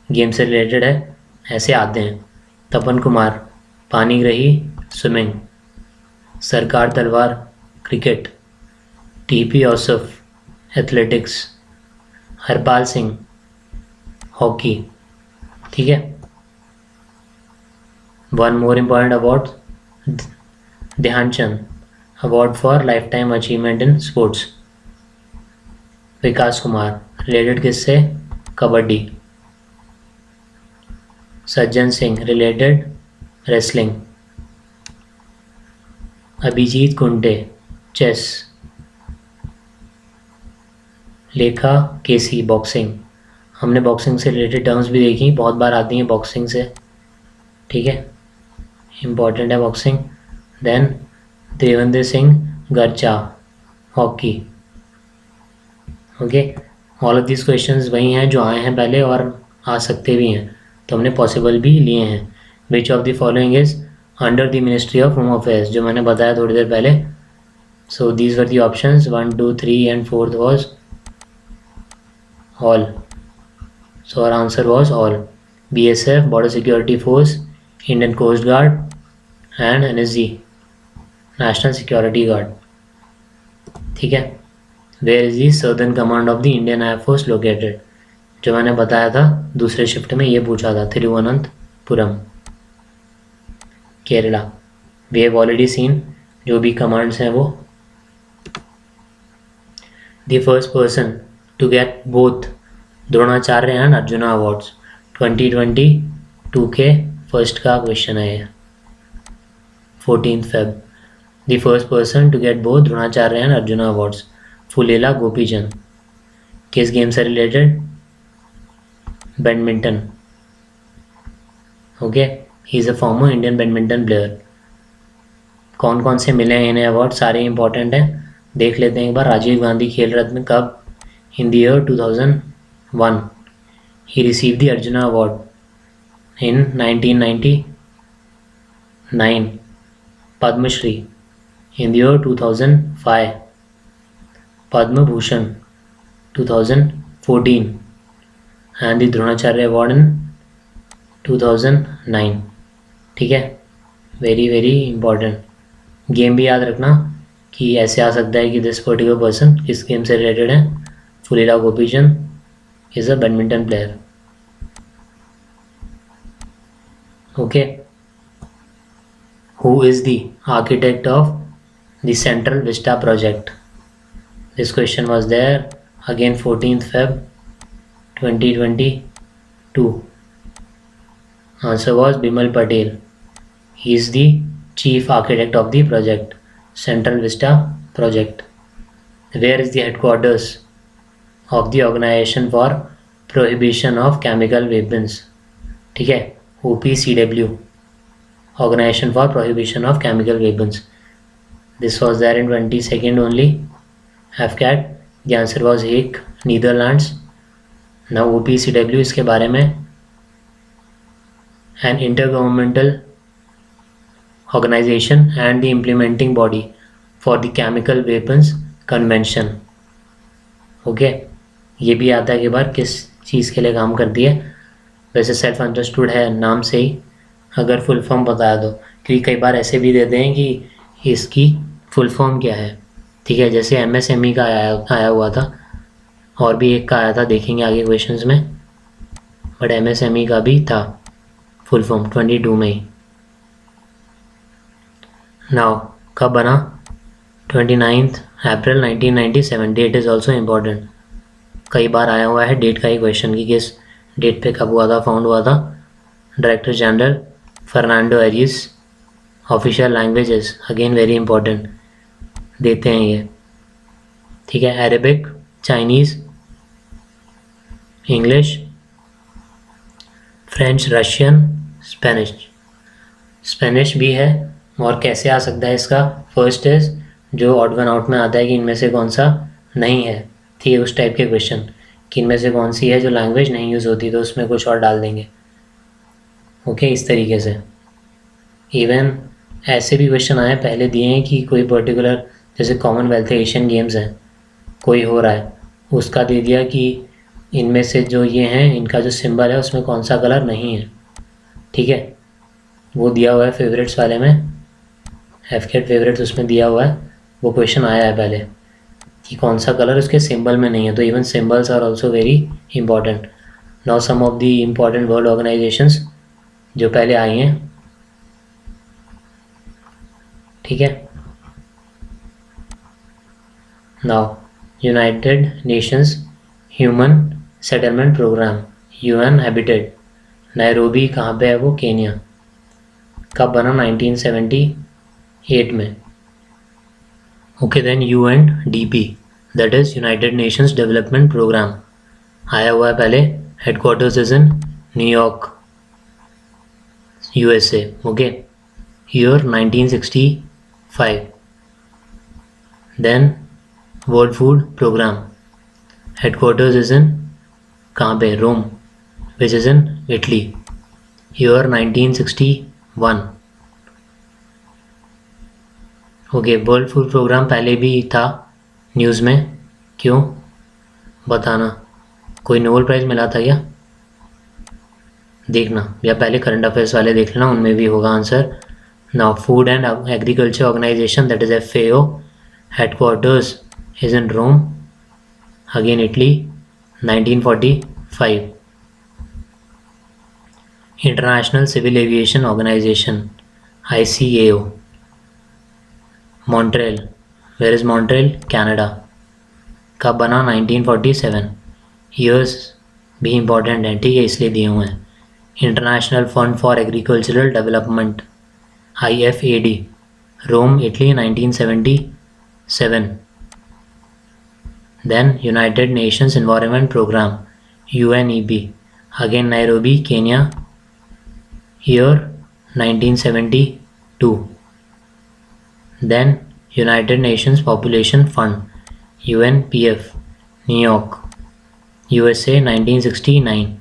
गेम से रिलेटेड है। ऐसे आते हैं, तपन Kumar, Panigrahi, swimming. Sarkar Talwar, cricket. TP Yusuf, athletics. Harpal Singh, hockey, ठीक है। One more important award, Dhyanchand award for lifetime achievement in sports. Vikas Kumar, related किससे? Kabaddi. Sajjan Singh, related wrestling. Abhijit Kunte, chess. Lekha KC, boxing. हमने बॉक्सिंग से रिलेटेड टर्म्स भी देखी, बहुत बार आती हैं बॉक्सिंग से, ठीक है, इम्पॉर्टेंट है boxing. Then Devendra Singh Garcha, hockey. Okay, all of this questions वही हैं जो आए हैं पहले और आ सकते भी हैं, तो हमने पॉसिबल भी लिए हैं। विच of the following is under the ministry of home affairs, जो मैंने बताया थोड़ी देर पहले। So these were the options 1, 2, 3 and 4th was all. So our answer was all. BSF, Border Security Force, Indian Coast Guard and NSG, National Security Guard, ठीक है। Where is the Southern Command of the Indian Air Force located? जो मैंने बताया था दूसरे shift में, ये पूछा था, Thiruvananthapuram, Kerala. We have already seen जो भी कमांड्स हैं वो। The first person to get both Dronacharya and Arjuna awards 2022 के फर्स्ट का क्वेश्चन है ये, 14th Feb। The first person to get both Dronacharya and Arjuna awards, Pullela Gopichand. किस गेम से related? Badminton. Okay, he is a former Indian badminton player. कौन कौन से मिले हैं इन्हें अवार्ड? सारे इंपॉर्टेंट हैं, देख लेते हैं एक बार। राजीव गांधी खेल रत्न कब? इन the year 2001। He receive the arjuna award in 1999, Padma Shri in the year 2005, Padma Bhushan 2014, and the Dronacharya Award in 2009. ठीक है, वेरी वेरी इंपॉर्टेंट। गेम भी याद रखना कि ऐसे आ सकता है कि दिस पर्टिकुलर पर्सन किस गेम से रिलेटेड है। Pullela Gopichand is a badminton player. Okay, who is the architect of the Central Vista project? This question was there again 14th Feb 2022. Answer was Bimal Patel. He is the chief architect of the project, Central Vista project. Where is the headquarters of the Organization for Prohibition of Chemical Weapons? ठीक है, OPCW, Organization for Prohibition of Chemical Weapons. This was there in 22nd only. FCAT. The answer was Hague, Netherlands. Now OPCW इसके बारे में an intergovernmental organization and the implementing body for the Chemical Weapons Convention. Okay, ये भी आता है कि बार किस चीज़ के लिए काम करती है। वैसे सेल्फ अंडरस्टूड है नाम से ही, अगर फुल फॉर्म बता दो, क्योंकि कई बार ऐसे भी देते हैं कि इसकी फुल फॉर्म क्या है। ठीक है, जैसे MSME का आया हुआ था, और भी एक का आया था, देखेंगे आगे क्वेश्चंस में, बट MSME का भी था फुल फॉर्म 22 में ही। नाउ कब बना? 29th April 1997। That is also important, कई बार आया हुआ है डेट का ही क्वेश्चन कि किस डेट पे कब हुआ था, फाउंड हुआ था। Director general Fernando Arias. Official languages again very important देते हैं ये। ठीक है, Arabic, Chinese, English, French, Russian, Spanish. Spanish भी है, और कैसे आ सकता है इसका? फर्स्ट इज जो ऑड वन आउट में आता है कि इनमें से कौन सा नहीं है। ठीक है, उस टाइप के क्वेश्चन कि इनमें से कौन सी है जो लैंग्वेज नहीं यूज़ होती, तो उसमें कुछ और डाल देंगे। ओके, इस तरीके से। इवन ऐसे भी क्वेश्चन आए पहले दिए हैं कि कोई पर्टिकुलर, जैसे कॉमनवेल्थ एशियन गेम्स हैं, कोई हो रहा है, उसका दे दिया कि इनमें से जो ये हैं, इनका जो सिंबल है उसमें कौन सा कलर नहीं है। ठीक है, वो दिया हुआ है फेवरेट्स वाले में, FCAT फेवरेट्स उसमें दिया हुआ है, वो क्वेश्चन आया है पहले कि कौन सा कलर उसके सिंबल में नहीं है। तो even symbols are also very important. Now some of the important world organisations जो पहले आई हैं। ठीक है, now United Nations human settlement programme, UN habitat, Nairobi कहाँ पे है वो? केन्या। कब बना? 1978 में। Okay, then UNDP, that is United Nations development programme, आया हुआ है पहले। Headquarters is in New York, USA। Okay, year 1965। Then world food programme, headquarters is in कहाँ पे? Rome, which is in Italy, year 1961। Okay, World food Programme पहले भी था news में, क्यों बताना? कोई नोबेल प्राइज़ मिला था क्या? देखना, या पहले करंट अफेयर्स वाले देख लेना, उनमें भी होगा answer. Now food and agriculture organisation, that is FAO, headquarters is in Rome, again Italy, 1945। International civil aviation organisation, ICAO, Montreal, where is Montreal? Canada. कब बना? 1947। ईयर्स भी इंपॉर्टेंट हैं, ठीक है, इसलिए दिए हुए हैं। International fund for agricultural development, IFAD, Rome, Italy, 1977। Then United Nations environment programme, UNEP, again Nairobi, Kenya, year 1972। Then United Nations population fund, UNPF, New York, USA, 1969।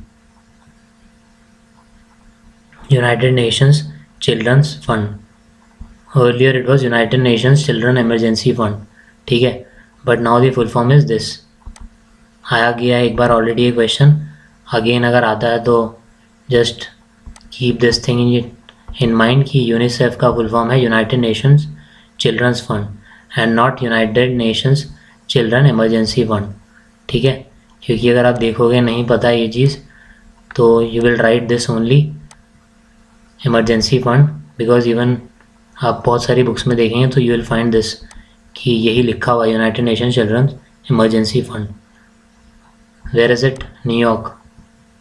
United Nations Children's Fund. Earlier it was United Nations Children Emergency Fund. ठीक है, but now the full form is this. आया गया एक बार already ये question, again अगर आता है तो just keep this thing in mind कि यूनिसेफ का फुल फॉर्म है United Nations children's fund and not United Nations children emergency fund. ठीक है, क्योंकि अगर आप देखोगे नहीं पता ये चीज़ तो you will write this only emergency fund, because even आप बहुत सारी बुक्स में देखेंगे तो यू विल फाइंड दिस कि यही लिखा हुआ United Nation children emergency fund. Where is it? New York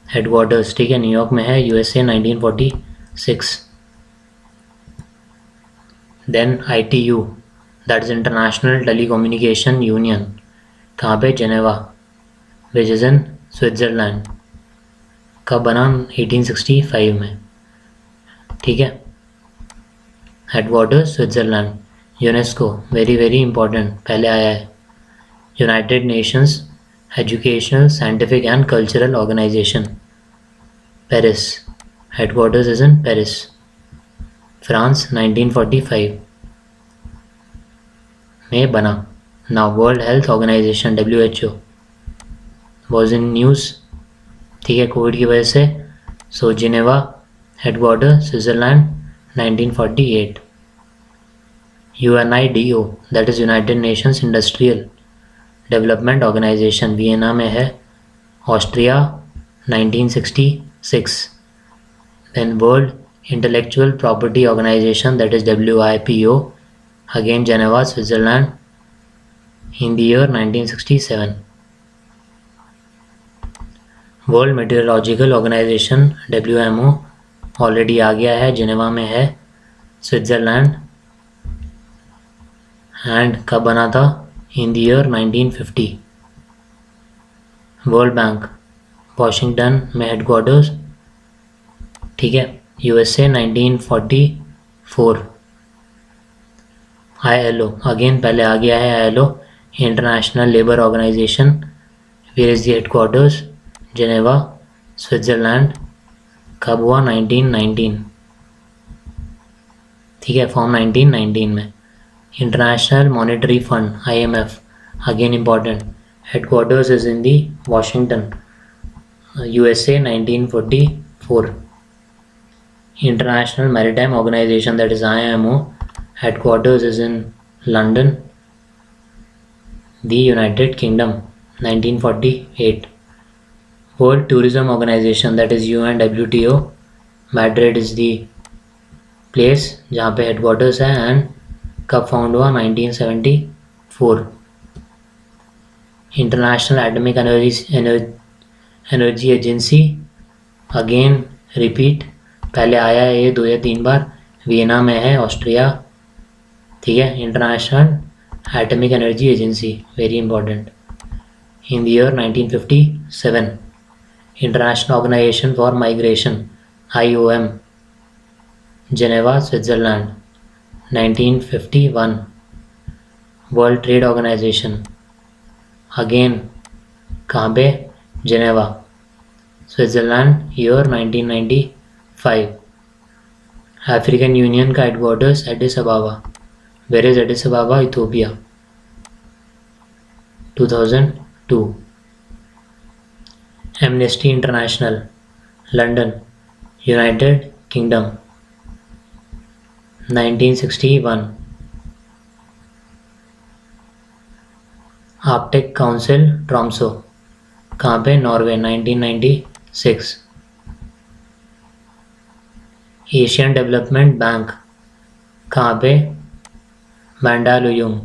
headquarters. ठीक है, न्यूयॉर्क में है, USA 1946. Then ITU that is international telecommunication union. कहाँ पे? Geneva, which is in Switzerland. कब बना? 1865 में. ठीक है, headquarters Switzerland. UNESCO very very important, पहले आया है. United Nations educational scientific and cultural organisation, Paris, headquarters is in Paris, France. 1945 में बना. Now world health organisation WHO was in news. ठीक है, कोविड की वजह से. So Geneva headquarter Switzerland 1948. UNIDO that is United Nations Industrial Development Organisation, Vienna में है, Austria 1966. Then World Intellectual Property Organisation that is WIPO, again Geneva Switzerland, in the year 1967. World Meteorological Organisation WMO already आ गया है, Geneva में है, Switzerland. And कब बना था? इन the year 1950. World bank Washington में हेडक्वार्टर्स. ठीक है, USA 1944. ILO अगेन पहले आ गया है, ILO international labour organisation, where is the headquarters? Geneva Switzerland. कब हुआ? 1919. ठीक है, फॉर्म 1919 में. International monetary fund IMF again important, headquarters is in the Washington, USA 1944. International maritime organisation that is IMO, headquarters is in London, the United Kingdom 1948. World tourism organisation that is UNWTO, Madrid is the place जहाँ पे headquarters है. And कब found हुआ? 1974. International atomic Energy agency again repeat, पहले आया है ये 2 या 3 बार, वियना में है, ऑस्ट्रिया. ठीक है, International atomic Energy Agency very important, in the year 1957. International Organisation for Migration IOM, Geneva Switzerland 1951. World Trade Organisation again कहाँ पे? Geneva Switzerland, year 1995. African Union का headquarters Addis Ababa, where is Addis Ababa? Ethiopia, 2002. Amnesty International London, United Kingdom 1961. Arctic Council Tromso, कहाँ पे? Norway, 1996. Asian development bank कहाँ पे? मैंडालुयुंग,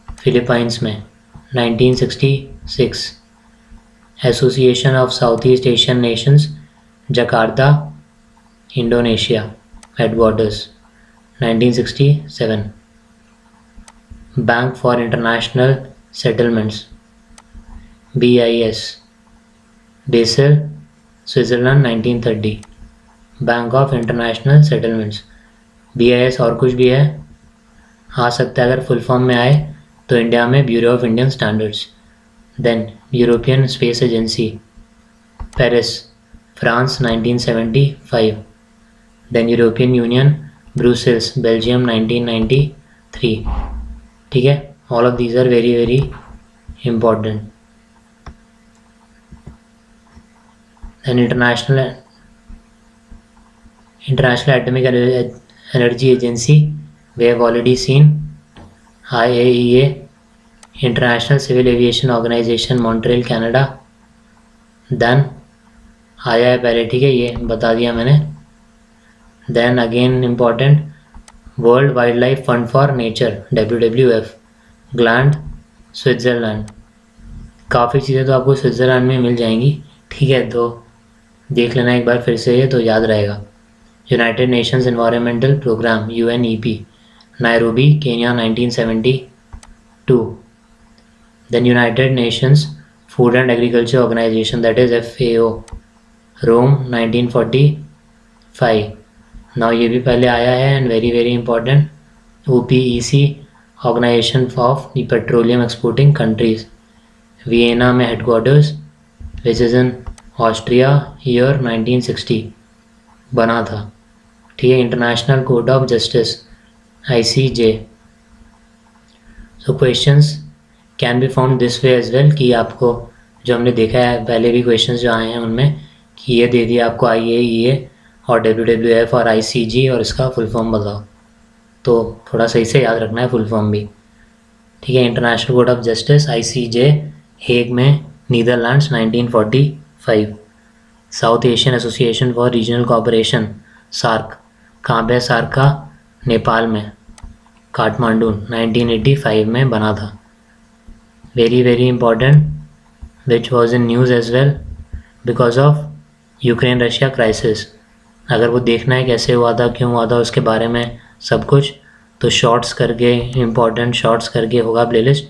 Philippines में, 1966. Association of south east Asian nations, Jakarta, Indonesia, headquarters 1967. Bank for international settlements BIS, Basel, Switzerland 1930. Bank of international settlements BIS और कुछ भी है, आ सकता है अगर फुल फॉर्म में आए तो इंडिया में bureau of Indian standards. Then European space agency, Paris, France 1975. Then European union Brussels Belgium 1993, ठीक है। All of these are very very important. Then International Atomic Energy Agency, we have already seen. IAEA, International Civil Aviation Organization, Montreal, Canada. Then आया है पहले, ठीक है, ये बता दिया मैंने. Then again important, World Wildlife Fund for Nature, WWF, gland, Switzerland. काफ़ी चीज़ें तो आपको स्विट्ज़रलैंड में मिल जाएंगी, ठीक है, तो देख लेना एक बार फिर से ये, तो याद रहेगा. United Nations Environmental Programme, UNEP, Nairobi, Kenya 1972. Then United Nations Food and agriculture organisation, that is FAO, Rome 1945. Now ये भी पहले आया है and very very important. OPEC, Organisation of the Petroleum Exporting Countries, Vienna में headquarters, which is in Austria, year 1960 बना था, ठीक है. International Court of Justice, ICJ. So questions can be found this way as well, कि आपको जो हमने देखा है पहले भी क्वेश्चंस जो आए हैं उनमें, कि ये दे दिया आपको IAEA और WWF और ICG और इसका फुल फॉर्म बताओ, तो थोड़ा सही से याद रखना है फुल फॉर्म भी, ठीक है. International Court of Justice, ICJ, Hague में, Netherlands 1945. South Asian Association for Regional Cooperation, SAARC, कहाँ पे? सार्क का नेपाल में, काठमांडू 1985 में बना था. Very very important, which was in news as well because of Ukraine Russia crisis. अगर वो देखना है कैसे हुआ था, क्यों हुआ था, उसके बारे में सब कुछ, तो शॉर्ट्स करके, इम्पॉर्टेंट शॉर्ट्स करके होगा प्लेलिस्ट,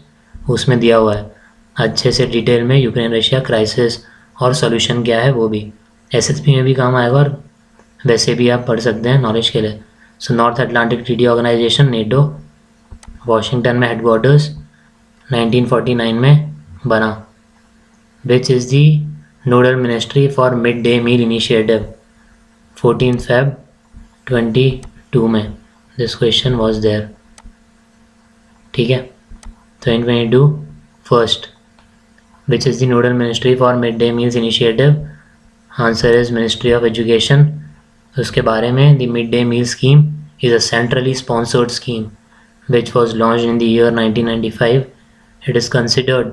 उसमें दिया हुआ है अच्छे से डिटेल में यूक्रेन रशिया क्राइसिस और सॉल्यूशन क्या है वो भी. SSP में भी काम आएगा और वैसे भी आप पढ़ सकते हैं नॉलेज के लिए. So north Atlantic treaty organisation, NATO, Washington में हेडक्वार्टर्स, 1949 में बना. Which is the nodal ministry for mid day meal initiative, 14 Feb 2022 में. दिस क्वेश्चन वॉज देयर, ठीक है. 2022 first, which is the nodal ministry for midday meals initiative, answer is Ministry of Education. उसके बारे में, the midday meal scheme is a centrally sponsored scheme which was launched in the year 1995. It is considered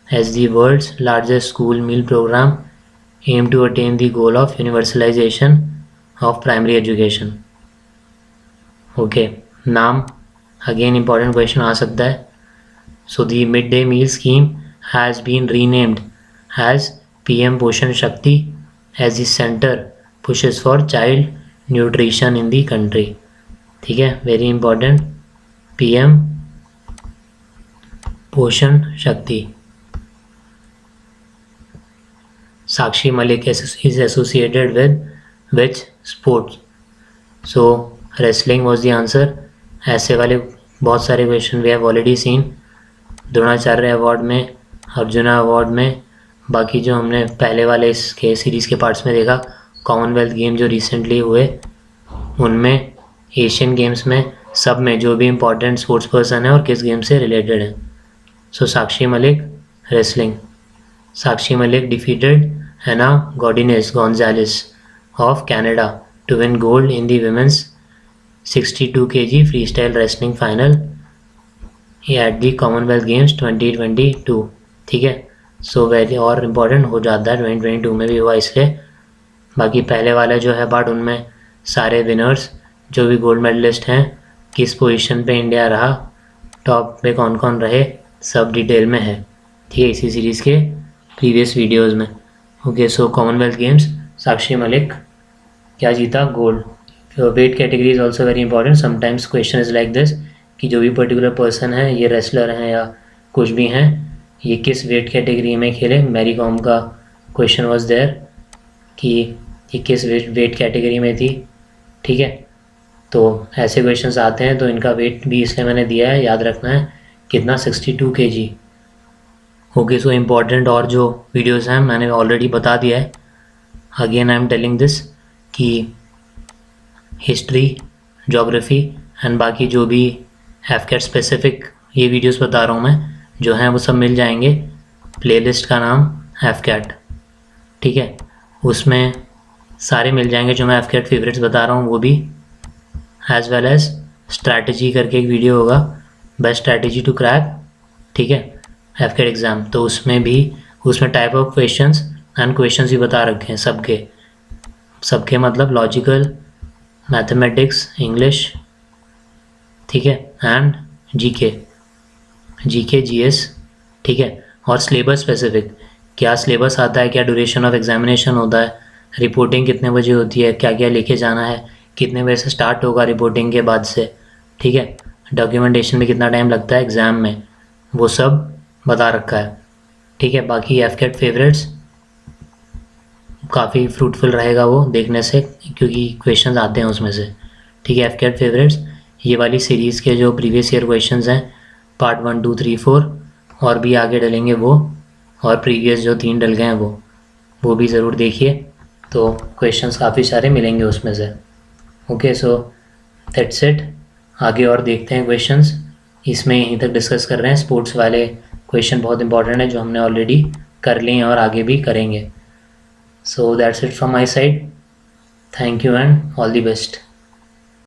as the world's largest school meal program aimed to attain the goal of universalization of primary education. Okay, नाम again important question आ सकता है. So the midday meal scheme has been renamed as PM Poshan Shakti as the center pushes for child nutrition in the country, ठीक है. Very important, PM पोषण शक्ति. Sakshi Malik is associated with which sports? So wrestling was the answer. ऐसे वाले बहुत सारे question we have already seen. Dronacharya award में, arjuna award में, बाकी जो हमने पहले वाले इसके सीरीज़ के पार्ट्स में देखा, कॉमनवेल्थ गेम जो रिसेंटली हुए उनमें, एशियन गेम्स में, सब में जो भी इम्पोर्टेंट स्पोर्ट्स पर्सन है और किस गेम से रिलेटेड है. So Sakshi Malik wrestling. Sakshi Malik defeated Ana Godinez Gonzalez of Canada to win gold in the women's 62 kg free style wrestling final at the Commonwealth Games 2022, ठीक है. सो वेरी और इम्पोर्टेंट हो जाता है, 2022 में भी हुआ इसलिए. बाकी पहले वाला जो है पार्ट, उनमें सारे विनर्स जो भी गोल्ड मेडलिस्ट हैं, किस पोजीशन पे इंडिया रहा, टॉप पे कौन कौन रहे, सब डिटेल में है, ठीक है, इसी सीरीज़ के प्रीवियस वीडियोस में. ओके, सो कॉमनवेल्थ गेम्स, साक्षी मलिक क्या जीता? Gold. Weight category is also very important. Sometimes question is like this, कि जो भी पर्टिकुलर पर्सन है, ये रेसलर हैं या कुछ भी हैं, ये किस वेट कैटेगरी में खेले. मैरी कॉम का क्वेश्चन वाज देयर कि ये किस वेट कैटेगरी में थी, ठीक है. तो ऐसे क्वेश्चंस आते हैं, तो इनका वेट भी इसलिए मैंने दिया है, याद रखना है कितना, 62 kg. ओके, सो इम्पॉर्टेंट और जो वीडियोस हैं मैंने ऑलरेडी बता दिया है. Again I am telling this कि हिस्ट्री, ज्योग्राफी एंड बाकी जो भी एफकेट स्पेसिफिक ये वीडियोस बता रहा हूँ मैं जो हैं वो सब मिल जाएंगे। प्लेलिस्ट का नाम एफकेट, ठीक है, उसमें सारे मिल जाएंगे जो मैं एफकेट फेवरेट्स बता रहा हूँ वो भी, एज वेल एज स्ट्रैटेजी करके एक वीडियो होगा, बेस्ट स्ट्रैटेजी टू क्रैक, ठीक है, एफकेट एग्ज़ाम। तो उसमें type of questions and questions भी बता रखे हैं सबके मतलब लॉजिकल, मैथमेटिक्स, इंग्लिश, ठीक है, एंड जीके जीएस, ठीक है, और सिलेबस स्पेसिफिक, क्या सिलेबस आता है, क्या ड्यूरेशन ऑफ एग्जामिनेशन होता है, रिपोर्टिंग कितने बजे होती है, क्या क्या लेके जाना है, कितने बजे से स्टार्ट होगा रिपोर्टिंग के बाद से, ठीक है, डॉक्यूमेंटेशन में कितना टाइम लगता है एग्ज़ाम में, वो सब बता रखा है, ठीक है। बाकी एफकेट फेवरेट्स काफ़ी फ्रूटफुल रहेगा वो देखने से क्योंकि क्वेश्चंस आते हैं उसमें से, ठीक है। एफकेट फेवरेट्स ये वाली सीरीज़ के जो प्रीवियस ईयर क्वेश्चंस हैं पार्ट 1, 2, 3, 4 और भी आगे डलेंगे वो, और प्रीवियस जो 3 डल गए हैं वो भी ज़रूर देखिए, तो क्वेश्चंस काफ़ी सारे मिलेंगे उसमें से। Okay, so that's it. आगे और देखते हैं क्वेश्चंस, इसमें यहीं तक डिस्कस कर रहे हैं। स्पोर्ट्स वाले क्वेश्चन बहुत इंपॉर्टेंट है जो हमने ऑलरेडी कर लिए हैं और आगे भी करेंगे। So that's it from my side. Thank you and all the best.